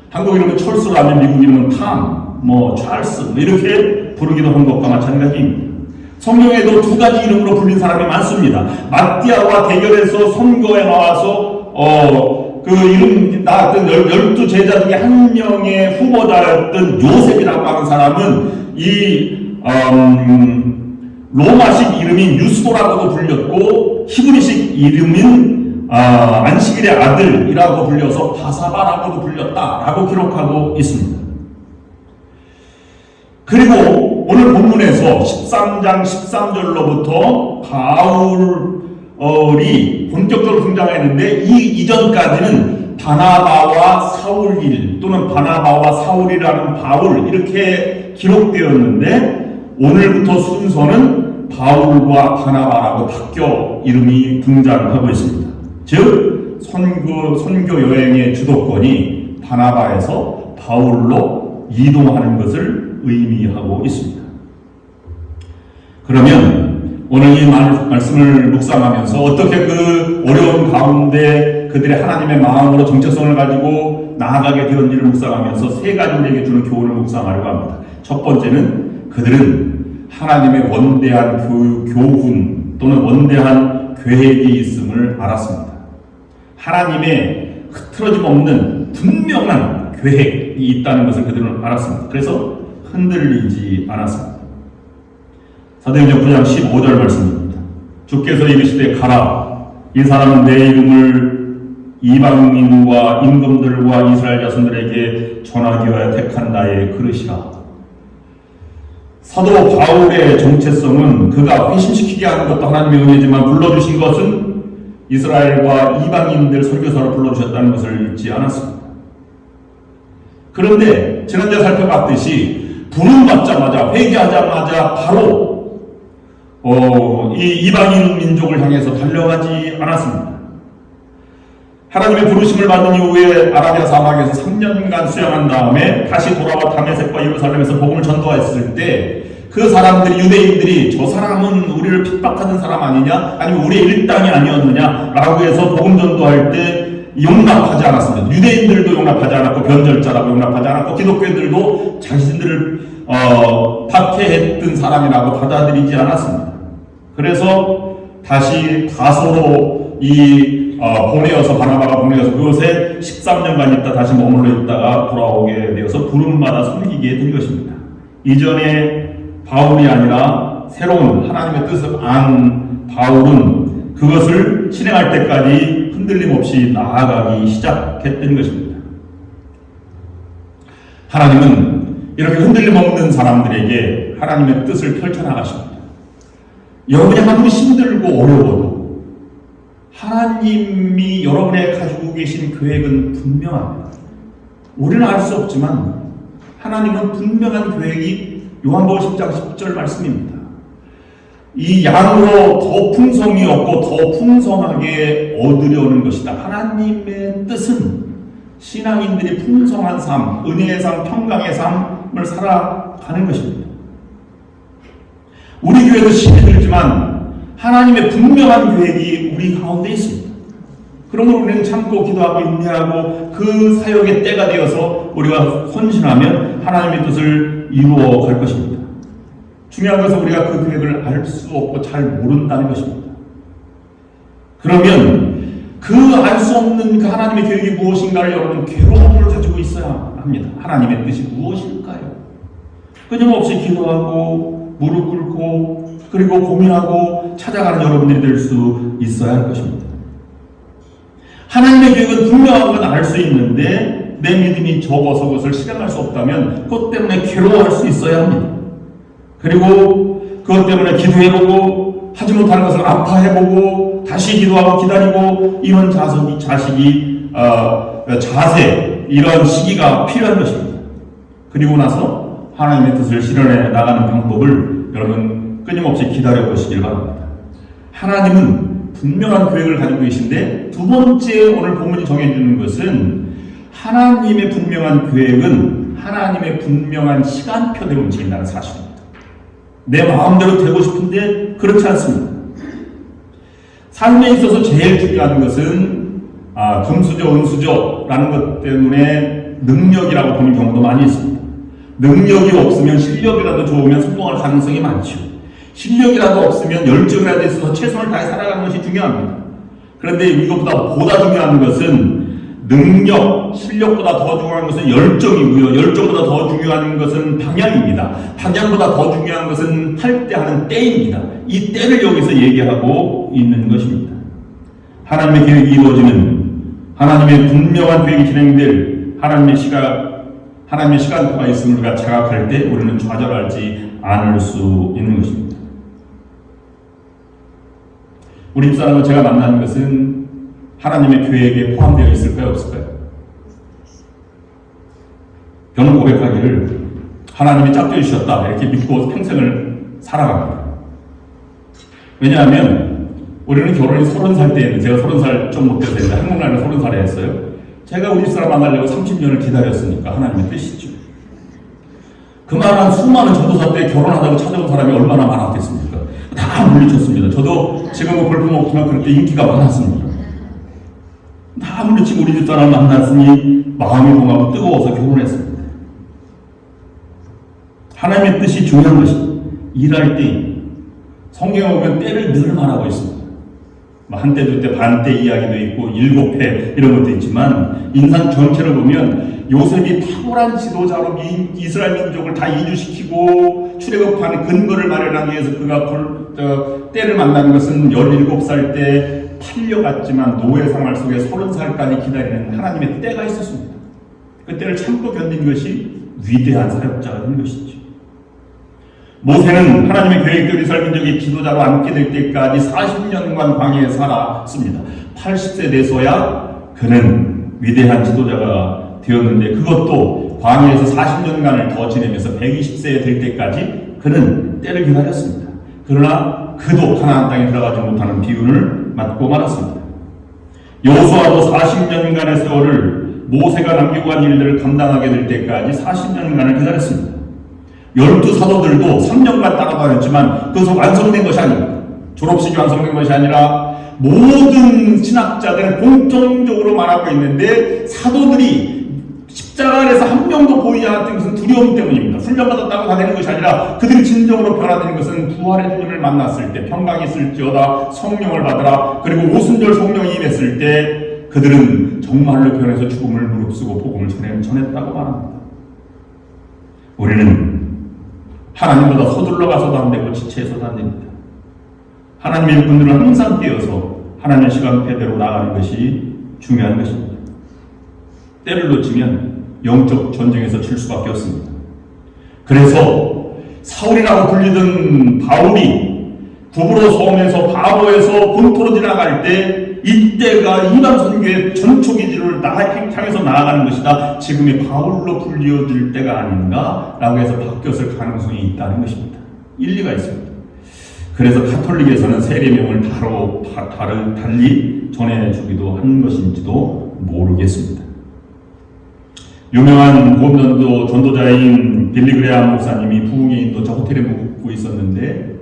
Speaker 3: 한국 이름은 철수라면 미국 이름은 탐, 찰스 이렇게 부르기도 한 것과 마찬가지입니다. 성경에도 두 가지 이름으로 불린 사람이 많습니다. 마띠아와 대결해서 선거에 나와서 그 이름 나왔던 12 제자 중에 한 명의 후보자였던 요셉이라고 하는 사람은 이 로마식 이름인 유스도라고도 불렸고 히브리식 이름인 안식일의 아들이라고 불려서 바사바라고도 불렸다라고 기록하고 있습니다. 그리고 오늘 본문에서 13장 13절로부터 바울이 본격적으로 등장했는데 이 이전까지는 바나바와 사울일 또는 바나바와 사울이라는 바울 이렇게 기록되었는데 오늘부터 순서는 바울과 바나바라고 바뀌어 이름이 등장하고 있습니다. 즉 선교 여행의 주도권이 바나바에서 바울로 이동하는 것을 의미하고 있습니다. 그러면 오늘 이 말씀을 묵상하면서 어떻게 그 어려운 가운데 그들의 하나님의 마음으로 정체성을 가지고 나아가게 되었는지를 묵상하면서 세 가지 우리에게 주는 교훈을 묵상하려고 합니다. 첫 번째는 그들은 하나님의 원대한 교훈 또는 원대한 계획이 있음을 알았습니다. 하나님의 흐트러짐 없는 분명한 계획이 있다는 것을 그들은 알았습니다. 그래서 흔들리지 않았습니다. 사도행전 9장 15절 말씀입니다. 주께서 이르시되 가라. 이 사람은 내 이름을 이방인과 임금들과 이스라엘 자손들에게 전하기 위하여 택한 나의 그릇이라. 사도 바울의 정체성은 그가 회심시키게 하는 것도 하나님의 은혜지만 불러주신 것은 이스라엘과 이방인들 선교사로 불러주셨다는 것을 잊지 않았습니다. 그런데 지난주에 살펴봤듯이 부름받자마자 회개하자마자 바로 이 이방인 민족을 향해서 달려가지 않았습니다. 하나님의 부르심을 받은 이후에 아라비아 사막에서 3년간 수양한 다음에 다시 돌아와 다메섹과 예루살렘에서 복음을 전도했을 때 그 사람들이 유대인들이 저 사람은 우리를 핍박하는 사람 아니냐 아니면 우리의 일당이 아니었느냐 라고 해서 복음 전도할 때 용납하지 않았습니다. 유대인들도 용납하지 않았고 변절자라고 용납하지 않았고 기독교인들도 자신들을 박해했던 사람이라고 받아들이지 않았습니다. 그래서 다시 다소로 보내어서 바나바가 보내어서 그곳에 13년간 있다 다시 머물러 있다가 돌아오게 되어서 부름마다 섬기게 된 것입니다. 이전에 바울이 아니라 새로운 하나님의 뜻을 안 바울은 그것을 실행할 때까지 흔들림 없이 나아가기 시작했던 것입니다. 하나님은 이렇게 흔들림 없는 사람들에게 하나님의 뜻을 펼쳐나가십니다. 여러분이 아무리 힘들고 어려워도 하나님이 여러분의 가지고 계신 계획은 분명합니다. 우리는 알 수 없지만 하나님은 분명한 계획이 요한복음 10장 10절 말씀입니다. 이 양으로 더 풍성이 없고 더 풍성하게 얻으려는 것이다. 하나님의 뜻은 신앙인들이 풍성한 삶, 은혜의 삶, 평강의 삶을 살아가는 것입니다. 우리 교회도 힘이 들지만 하나님의 분명한 계획이 우리 가운데 있습니다. 그러므로 우리는 참고 기도하고 인내하고 그 사역의 때가 되어서 우리가 헌신하면 하나님의 뜻을 이루어 갈 것입니다. 중요한 것은 우리가 그 계획을 알 수 없고 잘 모른다는 것입니다. 그러면 그 알 수 없는 그 하나님의 계획이 무엇인가를 여러분 괴로움을 가지고 있어야 합니다. 하나님의 뜻이 무엇일까요? 끊임없이 기도하고 무릎 꿇고 그리고 고민하고 찾아가는 여러분들이 될 수 있어야 할 것입니다. 하나님의 계획은 분명한 건 알 수 있는데 내 믿음이 적어서 그것을 실행할 수 없다면 그것 때문에 괴로워할 수 있어야 합니다. 그리고 그것 때문에 기도해보고 하지 못하는 것을 아파해보고 다시 기도하고 기다리고 이런 자세 이런 시기가 필요한 것입니다. 그리고 나서 하나님의 뜻을 실현해 나가는 방법을 여러분 끊임없이 기다려보시길 바랍니다. 하나님은 분명한 계획을 가지고 계신데 두 번째 오늘 본문이 정해주는 것은 하나님의 분명한 계획은 하나님의 분명한 시간표대로 움직인다는 사실입니다. 내 마음대로 되고 싶은데 그렇지 않습니다. 삶에 있어서 제일 중요한 것은 금수저, 은수저라는 것 때문에 능력이라고 보는 경우도 많이 있습니다. 능력이 없으면 실력이라도 좋으면 성공할 가능성이 많죠. 실력이라도 없으면 열정이라도 있어서 최선을 다해 살아가는 것이 중요합니다. 그런데 이것보다 중요한 것은 능력, 실력보다 더 중요한 것은 열정이고요. 열정보다 더 중요한 것은 방향입니다. 방향보다 더 중요한 것은 할 때 하는 때입니다. 이 때를 여기서 얘기하고 있는 것입니다. 하나님의 계획이 이루어지는 하나님의 분명한 계획이 진행될 하나님의 시간표가 있음을 우리가 자각할 때 우리는 좌절하지 않을 수 있는 것입니다. 우리 집사람을 제가 만나는 것은 하나님의 계획에 포함되어 있을까요? 없을까요? 저는 고백하기를 하나님이 짝져 주셨다 이렇게 믿고 평생을 살아갑니다. 왜냐하면 우리는 결혼이 30살 때 했는데 제가 30살 좀 못 돼서 했는데 한국 나이는 30살에 했어요. 제가 우리 집사람 만나려고 30년을 기다렸으니까 하나님의 뜻이죠. 그만한 수많은 전도사 때 결혼하다고 찾아온 사람이 얼마나 많았겠습니까? 다 물리쳤습니다. 저도 지금은 볼품 없지만 그때 인기가 많았습니다. 다 물리치고 우리 집사람 만났으니 마음이 동하고 뜨거워서 결혼했습니다. 하나님의 뜻이 중요한 것이 일할 때 성경에 보면 때를 늘 말하고 있습니다. 한때 두때 반때 이야기도 있고 7회 이런 것도 있지만 인상 전체를 보면 요셉이 탁월한 지도자로 이스라엘 민족을 다 이주시키고 출애굽하는 근거를 마련하기 위해서 그가 때를 만나는 것은 17살 때 팔려갔지만 노예 생활 속에 30살까지 기다리는 하나님의 때가 있었습니다. 그 때를 참고 견딘 것이 위대한 사역자가 된 것이죠. 모세는 하나님의 계획대로 이스라엘 민족이 지도자로 앉게 될 때까지 40년간 광야에 살았습니다. 80세 돼서야 그는 위대한 지도자가 되었는데 그것도 광야에서 40년간을 더 지내면서 120세 될 때까지 그는 때를 기다렸습니다. 그러나 그도 가나안 땅에 들어가지 못하는 비운을 맞고 말았습니다. 여호수아도 40년간의 세월을 모세가 남기고 간 일들을 감당하게 될 때까지 40년간을 기다렸습니다. 12사도들도 3년간 따라다녔지만 그것은 완성된 것이 아닙니다. 졸업식이 완성된 것이 아니라 모든 신학자들은 공통적으로 말하고 있는데 사도들이 십자가 아래서 한 명도 보이지 않았던 것은 두려움 때문입니다. 훈련받았다고 다 되는 것이 아니라 그들이 진정으로 변화되는 것은 부활의 주님을 만났을 때 평강이 있을지어다 성령을 받으라 그리고 오순절 성령이 임했을 때 그들은 정말로 변해서 죽음을 무릅쓰고 복음을 전했다고 말합니다. 우리는 하나님보다 서둘러 가서도 안 되고 지체해서도 안 됩니다. 하나님의 일꾼들은 항상 깨어서 하나님의 시간표대로 나가는 것이 중요한 것입니다. 때를 놓치면 영적 전쟁에서 질 수밖에 없습니다. 그래서 사울이라고 불리던 바울이 구브로 섬에서 바로에서 본토로 지나갈 때 이때가 이방 선교의 전초기지를 향해서 나아가는 것이다. 지금의 바울로 불리어질 때가 아닌가라고 해서 바뀌었을 가능성이 있다는 것입니다. 일리가 있습니다. 그래서 가톨릭에서는 세례명을 달리 전해주기도 한 것인지도 모르겠습니다. 유명한 보험전도 전도자인 빌리그레암 목사님이 부흥에 인도 저 호텔에 묵고 있었는데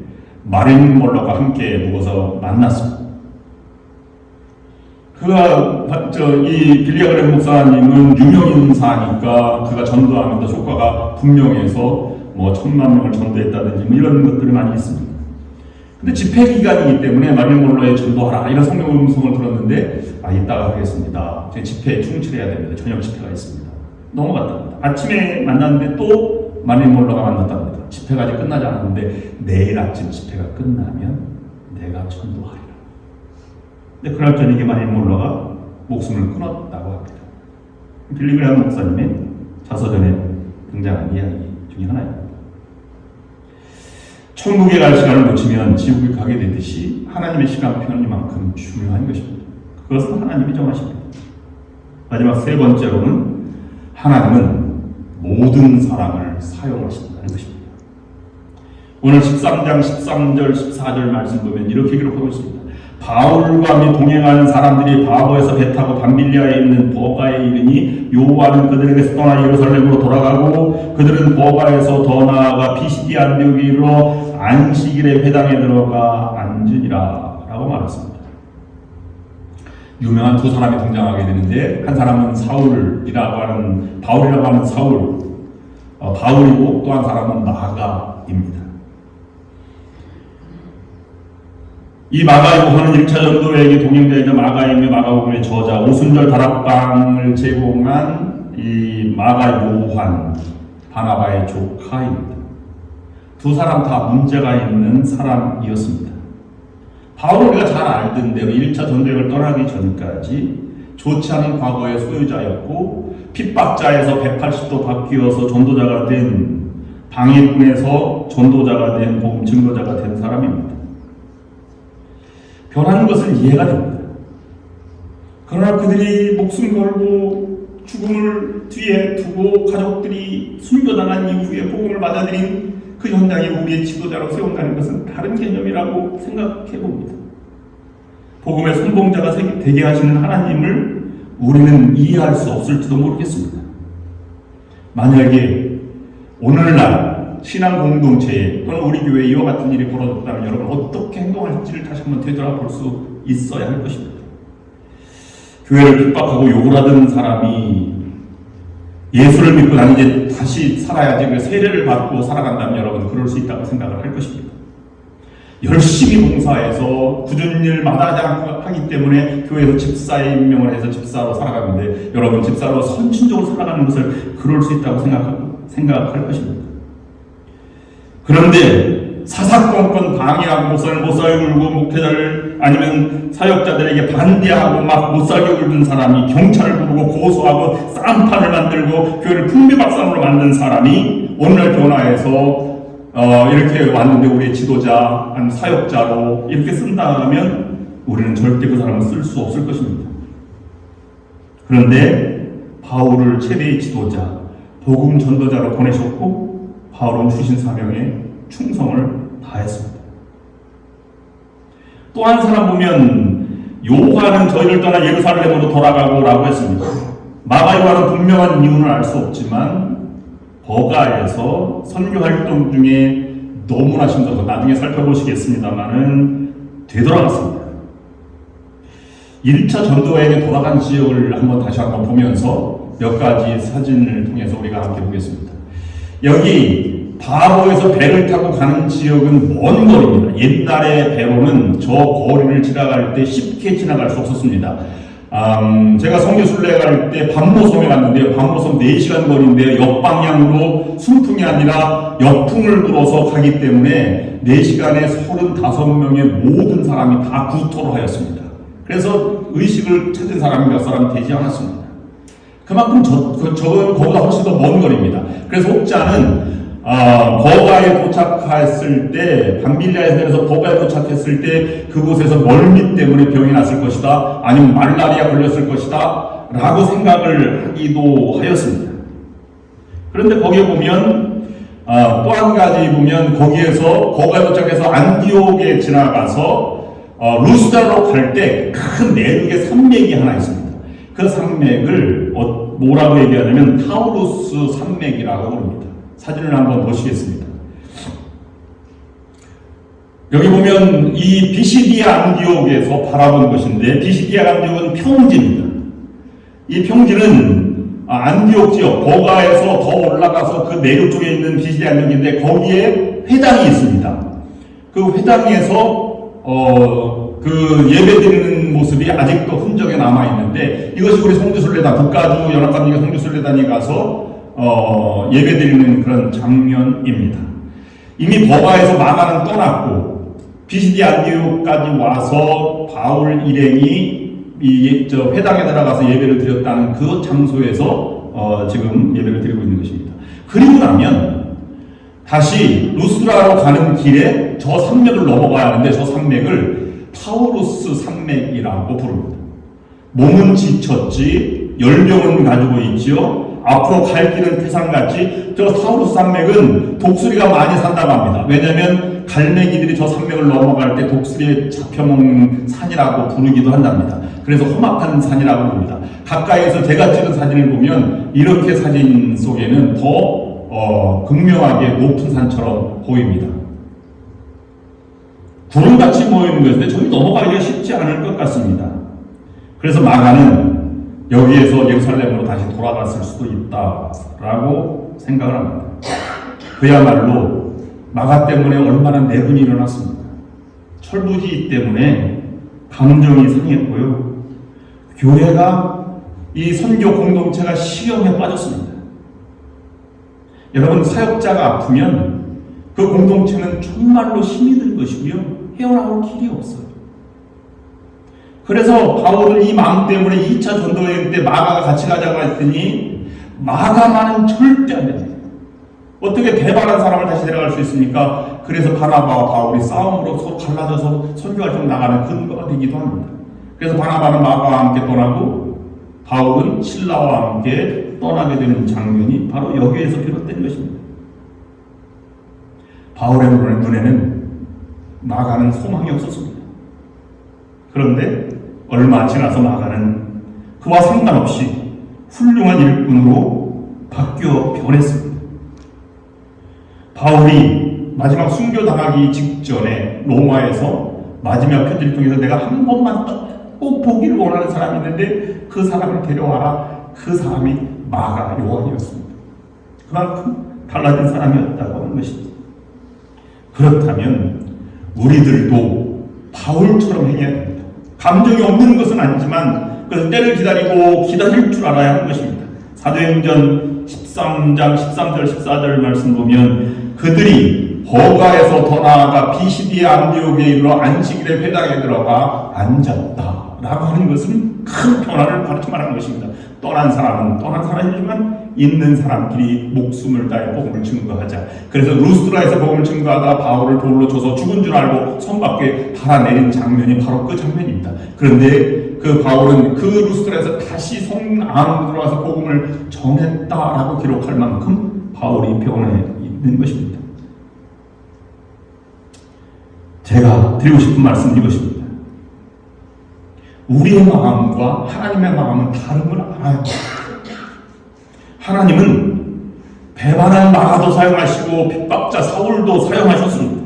Speaker 3: 마린 몰러가 함께 묵어서 만났습니다. 이 빌리그레암 목사님은 유명인사니까 그가 전도하면 더 효과가 분명해서 1000만 명을 전도했다든지 이런 것들이 많이 있습니다. 근데 집회 기간이기 때문에 마린 몰러에 전도하라 이런 성경 음성을 들었는데 이따가 하겠습니다. 제 집회에 충실해야 됩니다. 저녁 집회가 있습니다. 넘어갔답니다. 아침에 만났는데 또 마닐몰라가 만났답니다. 집회가 아직 끝나지 않았는데 내일 아침 집회가 끝나면 내가 전도하리라. 근데 그날 저녁에 마닐몰라가 목숨을 끊었다고 합니다. 빌리그레함 목사님의 자서전에 등장한 이야기 중에 하나입니다. 천국에 갈 시간을 놓치면 지옥에 가게 되듯이 하나님의 시간표는 이만큼 중요한 것입니다. 그것은 하나님이 정하십니다. 마지막 세 번째로는 하나님은 모든 사람을 사용하신다는 것입니다. 오늘 13장 13절 14절 말씀 보면 이렇게 기록하고 있습니다. 바울과 동행하는 사람들이 바보에서 배 타고 밤빌리아에 있는 버가에 이르니 여호와는 그들에게서 떠나 예루살렘으로 돌아가고 그들은 버가에서 더 나아가 피시디 안디옥에 이르러 안식일에 회당에 들어가 앉으니라 라고 말했습니다. 유명한 두 사람이 등장하게 되는데 한 사람은 바울이라고 하는 사울, 바울이고 또 한 사람은 마가입니다. 이 마가 요한은 1차 전도여행의 동행자이자 마가이며 마가복음의 저자 오순절 다락방을 제공한 이 마가 요한 바나바의 조카입니다. 두 사람 다 문제가 있는 사람이었습니다. 바울은 우리가 잘 알던 대로 1차 전도여행을 떠나기 전까지 좋지 않은 과거의 소유자였고 핍박자에서 180도 바뀌어서 전도자가 된 방해꾼에서 전도자가 된 복음 증거자가 된 사람입니다. 변하는 것은 이해가 됩니다. 그러나 그들이 목숨 걸고 죽음을 뒤에 두고 가족들이 순교당한 이후에 복음을 받아들인 그 현장에 우리의 지도자로 세운다는 것은 다른 개념이라고 생각해 봅니다. 복음의 선봉자가 되게 하시는 하나님을 우리는 이해할 수 없을지도 모르겠습니다. 만약에 오늘날 신앙 공동체에 또는 우리 교회에 이와 같은 일이 벌어졌다면 여러분 어떻게 행동할지를 다시 한번 되돌아볼 수 있어야 할 것입니다. 교회를 핍박하고 욕을 하던 사람이 예수를 믿고 난 이제 다시 살아야지 그 세례를 받고 살아간다면 여러분 그럴 수 있다고 생각을 할 것입니다. 열심히 봉사해서 굳은 일 마다하지 않고 하기 때문에 교회에서 집사에 임명을 해서 집사로 살아가는데 여러분 집사로 선진적으로 살아가는 것을 그럴 수 있다고 생각할 것입니다. 그런데 사사건건 방해하고 목사를 못 살게 굴고 목회자를 아니면 사역자들에게 반대하고 막 못 살게 굴던 사람이 경찰을 부르고 고소하고 쌈판을 만들고 교회를 풍비박산으로 만든 사람이 오늘날 변화해서 이렇게 왔는데 우리의 지도자, 아니면 사역자로 이렇게 쓴다 하면 우리는 절대 그 사람을 쓸 수 없을 것입니다. 그런데 바울을 최대의 지도자, 복음 전도자로 보내셨고 바울은 주신 사명에 충성을 다했습니다. 또 한 사람 보면 요한은 저희를 떠나 예루살렘으로 돌아가고 라고 했습니다. 마가 요한은 분명한 이유는 알 수 없지만 버가에서 선교활동 중에 너무나 힘들어서 나중에 살펴보시겠습니다만은 되돌아갔습니다. 1차 전도여행에 돌아간 지역을 다시 한번 보면서 몇 가지 사진을 통해서 우리가 함께 보겠습니다. 여기 바보에서 배를 타고 가는 지역은 먼 거리입니다. 옛날의 배로는 저 거리를 지나갈 때 쉽게 지나갈 수 없었습니다. 제가 성교순례 갈 때 반모섬에 갔는데요. 반모섬 4시간 거리인데요. 역방향으로 순풍이 아니라 역풍을 불어서 가기 때문에 4시간에 35명의 모든 사람이 다 구토를 하였습니다. 그래서 의식을 찾은 사람이 몇 사람 되지 않았습니다. 그만큼 저건 거보다 훨씬 더 먼 거리입니다. 그래서 혹자는 버가에 도착했을 때, 밤빌리아에서 내려서 버가에 도착했을 때 그곳에서 멀미 때문에 병이 났을 것이다, 아니면 말라리아 걸렸을 것이다 라고 생각을 하기도 하였습니다. 그런데 거기에 보면 또 한 가지 보면 거기에서 버가에 도착해서 안디옥에 지나가서 루스다로 갈 때 큰 내륙의 산맥이 하나 있습니다. 그 산맥을 뭐라고 얘기하냐면 타우루스 산맥이라고 합니다. 사진을 한번 보시겠습니다. 여기 보면 이 비시디아 안디옥에서 바라본 것인데 비시디아 안디옥은 평지입니다. 이 평지는 안디옥 지역 버가에서 더 올라가서 그 내륙 쪽에 있는 비시디아 안디옥인데 거기에 회당이 있습니다. 그 회당에서 그 예배드리는 모습이 아직도 흔적에 남아 있는데 이것이 우리 성주순례단 북가주 연합감리교 성주순례단이 가서 예배드리는 그런 장면입니다. 이미 버가에서 마가는 떠났고 비시디 안디옥까지 와서 바울 일행이 회당에 들어가서 예배를 드렸다는 그 장소에서 지금 예배를 드리고 있는 것입니다. 그리고 나면 다시 루스드라로 가는 길에 저 산맥을 넘어가야 하는데 저 산맥을 타우루스 산맥이라고 부릅니다. 몸은 지쳤지 열병은 가지고 있지요. 앞으로 갈 길은 태산같이. 저 타우루스 산맥은 독수리가 많이 산다고 합니다. 왜냐하면 갈매기들이 저 산맥을 넘어갈 때 독수리에 잡혀먹는 산이라고 부르기도 한답니다. 그래서 험악한 산이라고 부릅니다. 가까이에서 제가 찍은 사진을 보면 이렇게 사진 속에는 더 극명하게 높은 산처럼 보입니다. 구름같이 모이는 것인데 저기 넘어가기가 쉽지 않을 것 같습니다. 그래서 마가는 여기에서 예루살렘으로 다시 돌아갔을 수도 있다라고 생각을 합니다. 그야말로 마가 때문에 얼마나 내분이 일어났습니까? 철부지 때문에 감정이 상했고요. 교회가 이 선교 공동체가 시험에 빠졌습니다. 여러분, 사역자가 아프면 그 공동체는 정말로 힘이 든 것이고요. 헤어나올 길이 없어요. 그래서 바울은 이 마음 때문에 2차 전도여행 때 마가가 같이 가자고 했더니 마가만은 절대 안 됩니다. 어떻게 배반한 사람을 다시 데려갈 수 있습니까? 그래서 바나바와 바울이 싸움으로 서로 갈라져서 선교활동 나가는 근거가 되기도 합니다. 그래서 바나바는 마가와 함께 떠나고 바울은 실라와 함께 떠나게 되는 장면이 바로 여기에서 비롯된 것입니다. 바울의 눈에는 마가는 소망이 없었습니다. 그런데 얼마 지나서 마가는 그와 상관없이 훌륭한 일꾼으로 바뀌어 변했습니다. 바울이 마지막 순교당하기 직전에 로마에서 마지막 편지를 통해서 내가 한 번만 꼭 보기를 원하는 사람이 있는데 그 사람을 데려와라. 그 사람이 마가 요한이었습니다. 그만큼 달라진 사람이었다고 하는 것입니다. 그렇다면 우리들도 바울처럼 행해야 됩니다. 감정이 없는 것은 아니지만 그래서 때를 기다리고 기다릴 줄 알아야 하는 것입니다. 사도행전 13장 13절 14절 말씀 보면 그들이 버가에서 더 나아가 비시디의 안디옥에 이르러 안식일에 회당에 들어가 앉았다 라고 하는 것은 큰 변화를 가르쳐 말하는 것입니다. 떠난 사람은 떠난 사람이지만 있는 사람끼리 목숨을 다해 복음을 증거하자. 그래서 루스드라에서 복음을 증거하다 바울을 돌로 쳐서 죽은 줄 알고 손 밖에 달아내린 장면이 바로 그 장면입니다. 그런데 그 바울은 그 루스드라에서 다시 성 안으로 들어가서 복음을 전했다라고 기록할 만큼 바울이 변해 있는 것입니다. 제가 드리고 싶은 말씀은 이것입니다. 우리의 마음과 하나님의 마음은 다름을 알아야 합니다. 하나님은 배반한 마가도 사용하시고 핍박자 사울도 사용하셨습니다.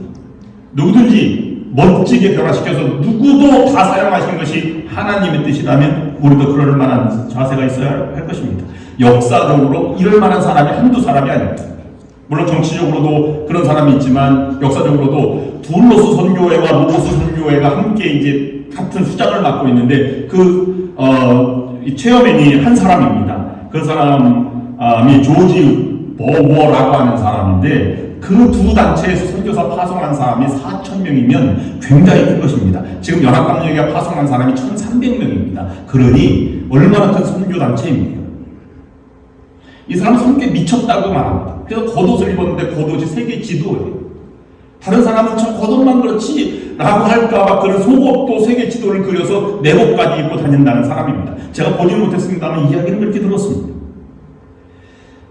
Speaker 3: 누구든지 멋지게 변화시켜서 누구도 다 사용하신 것이 하나님의 뜻이라면 우리도 그럴 만한 자세가 있어야 할 것입니다. 역사적으로 이럴 만한 사람이 한두 사람이 아닙니다. 물론 정치적으로도 그런 사람이 있지만 역사적으로도 둘로스 선교회와 로고스 선교회가 함께 이제 같은 수장을 맡고 있는데 체어맨이 한 사람입니다. 그 사람이 조지 버워라고 하는 사람인데 그 두 단체에서 선교사 파송한 사람이 4,000명이면 굉장히 큰 것입니다. 지금 연합감정회가 파송한 사람이 1,300명입니다. 그러니 얼마나 큰 선교 단체입니까? 이 사람 성격에 미쳤다고 말합니다. 그래서 겉옷을 입었는데 겉옷이 세계 지도예요. 다른 사람은 참 겉옷만 그렇지 라고 할까봐 그런 속옷도 세계 지도를 그려서 내복까지 입고 다닌다는 사람입니다. 제가 보지는 못했습니다만 이야기를 그렇게 들었습니다.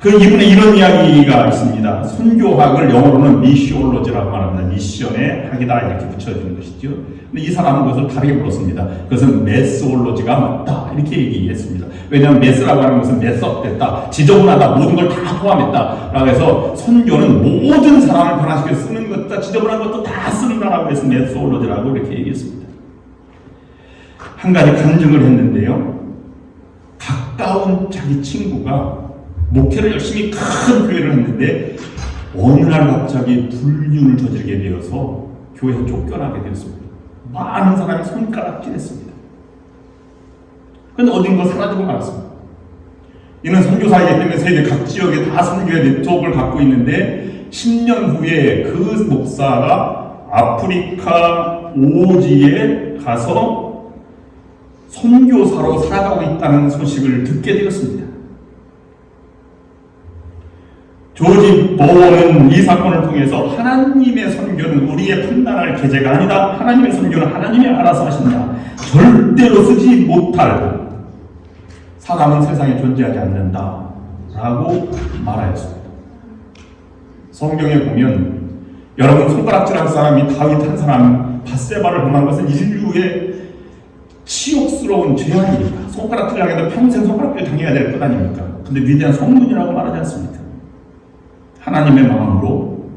Speaker 3: 이분의 이런 이야기가 있습니다. 순교학을 영어로는 미시올로지라고 말합니다. 미션의 학이다 이렇게 붙여주는 것이죠. 근데 이 사람은 그것을 다르게 불렀습니다. 그것은 메스올로지가 맞다 이렇게 얘기했습니다. 왜냐하면 메스라고 하는 것은 메스업됐다, 지저분하다, 모든 걸 다 포함했다 라고 해서 선교는 모든 사람을 변화시켜 쓰는 것다, 지저분한 것도 다 쓴다라고 해서 메스올로지라고 이렇게 얘기했습니다. 한 가지 간증을 했는데요. 가까운 자기 친구가 목회를 열심히 큰 교회를 했는데 어느 날 갑자기 불륜을 저지르게 되어서 교회에서 쫓겨나게 되었습니다. 많은 사람이 손가락질했습니다. 그런데 어딘가 사라지고 말았습니다. 이는 선교사이기 때문에 세계 각 지역에 다 선교의 네트워크를 갖고 있는데 10년 후에 그 목사가 아프리카 오지에 가서 선교사로 살아가고 있다는 소식을 듣게 되었습니다. 조지 버워는 이 사건을 통해서 하나님의 선교는 우리의 판단할 계제가 아니다. 하나님의 선교는 하나님이 알아서 하신다. 절대로 쓰지 못할 사람은 세상에 존재하지 않는다 라고 말하였습니다. 성경에 보면 여러분 손가락질한 사람이 다윗 한 사람 밧세바를 범한 것은 인류의 치욕스러운 죄악입니다. 손가락질 당해도 평생 손가락질 당해야 될 것 아닙니까? 근데 위대한 성문이라고 말하지 않습니다. 하나님의 마음으로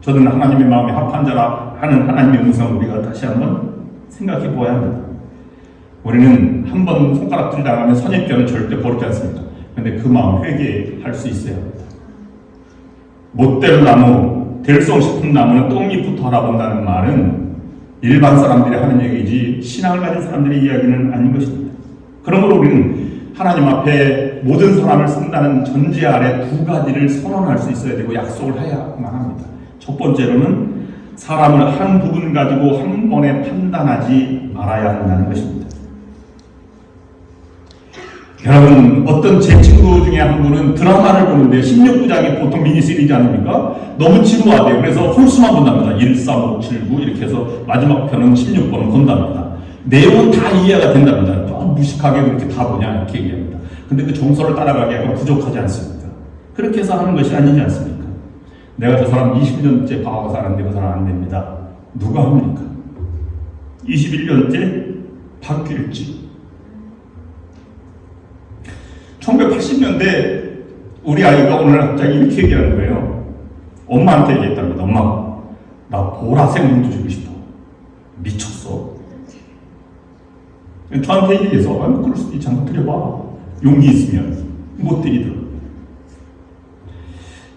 Speaker 3: 저는 하나님의 마음에 합한 자라 하는 하나님의 음성을 우리가 다시 한번 생각해 보아야 합니다. 우리는 한 번 손가락질 당하면 선입견은 절대 버리지 않습니다. 그런데 그 마음 회개할 수 있어야 합니다. 못될 나무, 될성 싶은 나무는 떡잎부터 알아본다는 말은 일반 사람들이 하는 얘기지 신앙을 가진 사람들의 이야기는 아닌 것입니다. 그러므로 우리는 하나님 앞에 모든 사람을 쓴다는 전제 아래 두 가지를 선언할 수 있어야 되고 약속을 해야만 합니다. 첫 번째로는 사람을 한 부분 가지고 한 번에 판단하지 말아야 한다는 것입니다. 여러분, 어떤 제 친구 중에 한 분은 드라마를 보는데 16부작이 보통 미니시리즈 아닙니까? 너무 지루하대요. 그래서 홀수만 본답니다. 1, 3, 5, 7, 9 이렇게 해서 마지막 편은 16번을 본답니다. 내용은 다 이해가 된답니다. 무식하게 그렇게 다 보냐 이렇게 얘기합니다. 근데 그 정서를 따라가기 약간 부족하지 않습니까? 그렇게 해서 하는 것이 아니지 않습니까? 내가 저 사람 20년째 봐서 사는데 그 사람 안 됩니다. 누가 합니까? 21년째 바뀔지. 1980년대 우리 아이가 오늘 갑자기 이렇게 얘기하는 거예요. 엄마한테 얘기했답니다. 엄마, 나 보라색 눈도 주고 싶어. 미쳤어. 저한테 얘기해서 그럴 수도 있지 않고 드려봐. 용기 있으면 못 드리더라고요.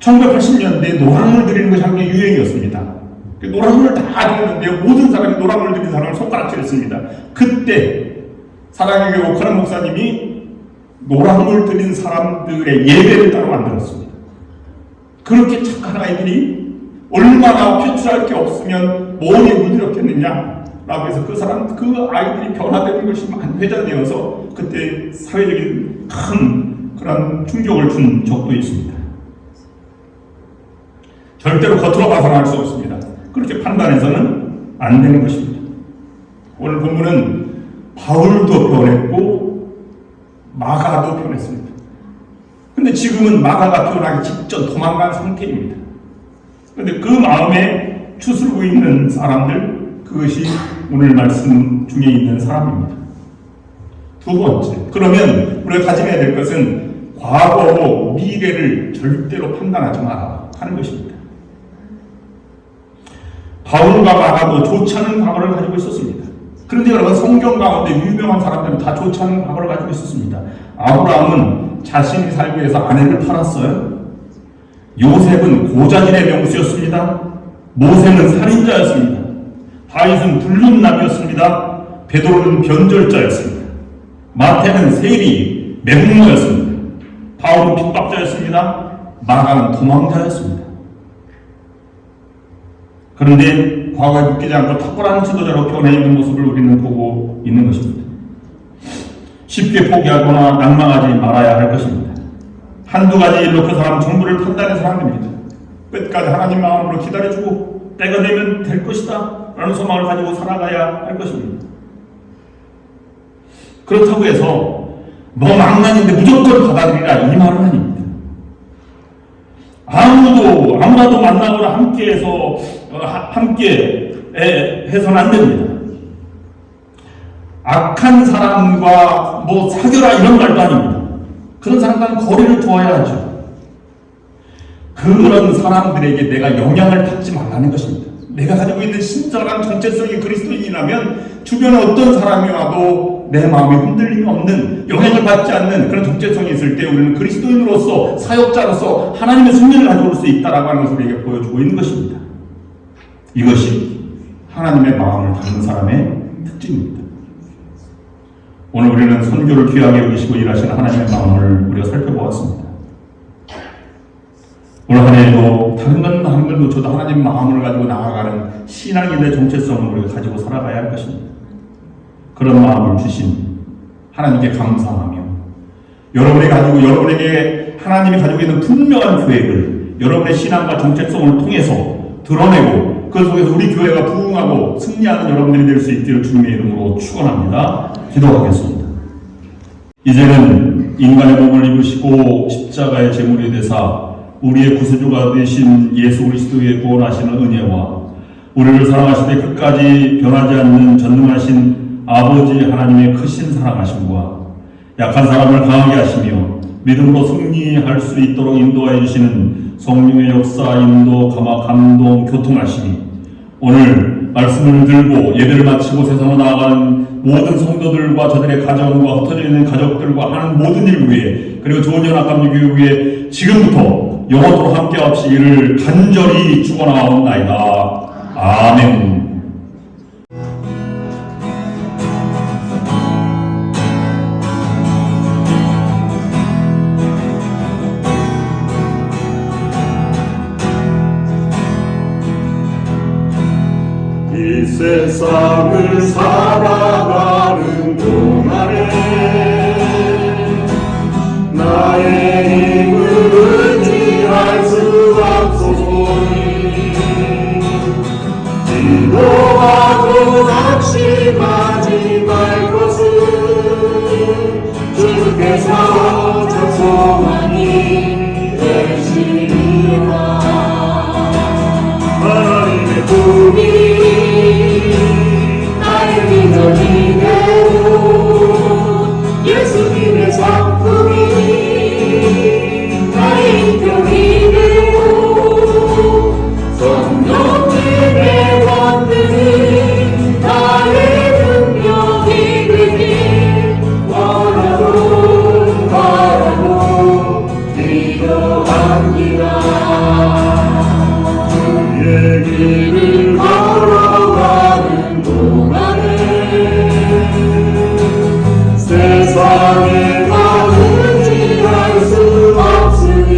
Speaker 3: 1980년대 노란물 드리는 것이 한게 유행이었습니다. 노란물을 다 드리는데 모든 사람이 노란물 드리는 사람을 손가락질했습니다. 그때 사랑의 교회 오카는 목사님이 노란물 드린 사람들의 예배를 따로 만들었습니다. 그렇게 착한 아이들이 얼마나 표출할 게 없으면 뭐에 물들였겠느냐 라고 해서 그 아이들이 변화되는 것이 회자되어서 그때 사회적인 큰 그런 충격을 준 적도 있습니다. 절대로 겉으로 벗어날 수 없습니다. 그렇게 판단해서는 안 되는 것입니다. 오늘 본문은 바울도 변했고 마가도 변했습니다. 근데 지금은 마가가 변하기 직전 도망간 상태입니다. 근데 그 마음에 추스르고 있는 사람들, 그것이 오늘 말씀 중에 있는 사람입니다. 두 번째, 그러면 우리가 다짐해야 될 것은 과거로 미래를 절대로 판단하지 마라 하는 것입니다. 바울과 마가도 좋지 않은 과거를 가지고 있었습니다. 그런데 여러분, 성경 가운데 유명한 사람들은 다 좋지 않은 과거를 가지고 있었습니다. 아브라함은 자신이 살기 위해서 아내를 팔았어요. 요셉은 고자질의 명수였습니다. 모세는 살인자였습니다. 다윗은 불륜남이었습니다. 베드로는 변절자였습니다. 마태는 세리, 매국노였습니다. 바울은 핍박자였습니다. 마가는 도망자였습니다. 그런데 과거에 묶이지 않고 탁월한 지도자로 변해 있는 모습을 우리는 보고 있는 것입니다. 쉽게 포기하거나 낭망하지 말아야 할 것입니다. 한두 가지 일로 그 사람 전부를 판단해서 안 됩니다. 끝까지 하나님 마음으로 기다려주고 때가 되면 될 것이다 라는 소망을 가지고 살아가야 할 것입니다. 그렇다고 해서 너 망난인데 무조건 받아들이라 이 말은 아닙니다. 아무나도 만나거나 함께 해서는 안 됩니다. 악한 사람과 사겨라 이런 말도 아닙니다. 그런 사람과는 거리를 두어야 하죠. 그런 사람들에게 내가 영향을 받지 말라는 것입니다. 내가 가지고 있는 신선한 정체성이 그리스도인이라면 주변에 어떤 사람이 와도 내 마음에 흔들림이 없는, 영향을 받지 않는 그런 정체성이 있을 때 우리는 그리스도인으로서, 사역자로서 하나님의 승리를 가져올 수 있다라고 하는 것을 우리에게 보여주고 있는 것입니다. 이것이 하나님의 마음을 담는 사람의 특징입니다. 오늘 우리는 선교를 귀하게 여기시고 일하시는 하나님의 마음을 우리가 살펴보았습니다. 오늘 한 해에도 다른 걸 놓쳐도 하나님 마음을 가지고 나아가는 신앙인의 정체성을 우리가 가지고 살아가야 할 것입니다. 그런 마음을 주신 하나님께 감사하며 여러분에게 하나님이 가지고 있는 분명한 계획을 여러분의 신앙과 정체성을 통해서 드러내고 그 속에서 우리 교회가 부흥하고 승리하는 여러분들이 될 수 있기를 주님의 이름으로 축원합니다. 기도하겠습니다. 이제는 인간의 몸을 입으시고 십자가의 제물이 되사 우리의 구세주가 되신 예수 그리스도의 구원하시는 은혜와 우리를 사랑하시되 끝까지 변하지 않는 전능하신 아버지 하나님의 크신 사랑하심과 약한 사람을 강하게 하시며 믿음으로 승리할 수 있도록 인도하여 주시는 성령의 역사, 인도, 감동, 교통하심이 오늘 말씀을 들고 예배를 마치고 세상으로 나아가는 모든 성도들과 저들의 가정과 흩어져 있는 가족들과 하는 모든 일 위해 그리고 좋은 연합감리교회 위해 지금부터 영원토록 함께 하시기를 간절히 축원하옵나이다. 아멘.
Speaker 6: 이 세상을 살아가는 동안에 나의 힘을 의지할 수 없소니 기도하고 낙심하지 말 것을 주께서 찬송하니 되시리라. 하나님의 꿈이 나의 비전이 되고 예수님의 성품이 나의 인격이 되고 성령님의 권능이 나의 능력이 되길 원하고 기도합니다. 주의 길을 걸어가는 동안에 세상에 더 의지할 수 없으니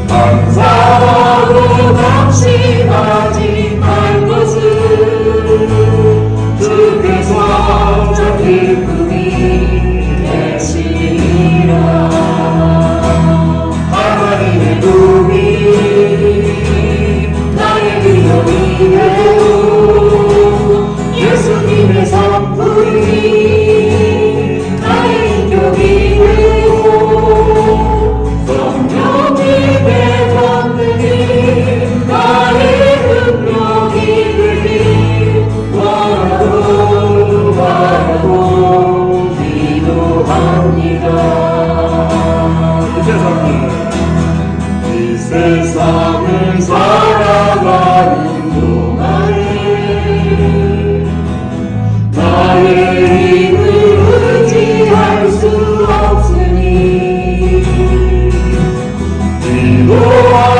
Speaker 6: 감사하고 낙심하지 말 것을 주께서 저 기쁨이 되시리라. 하나님의 꿈이 나의 비전이 되고 예수님의 성품이 나의 인격이 되고 성령님의 권능이 나의 능력이 되길 원하고 기도합니다. 이 세상을 살아가는 동안에 나의 힘을 의지할 수 없으니 기도하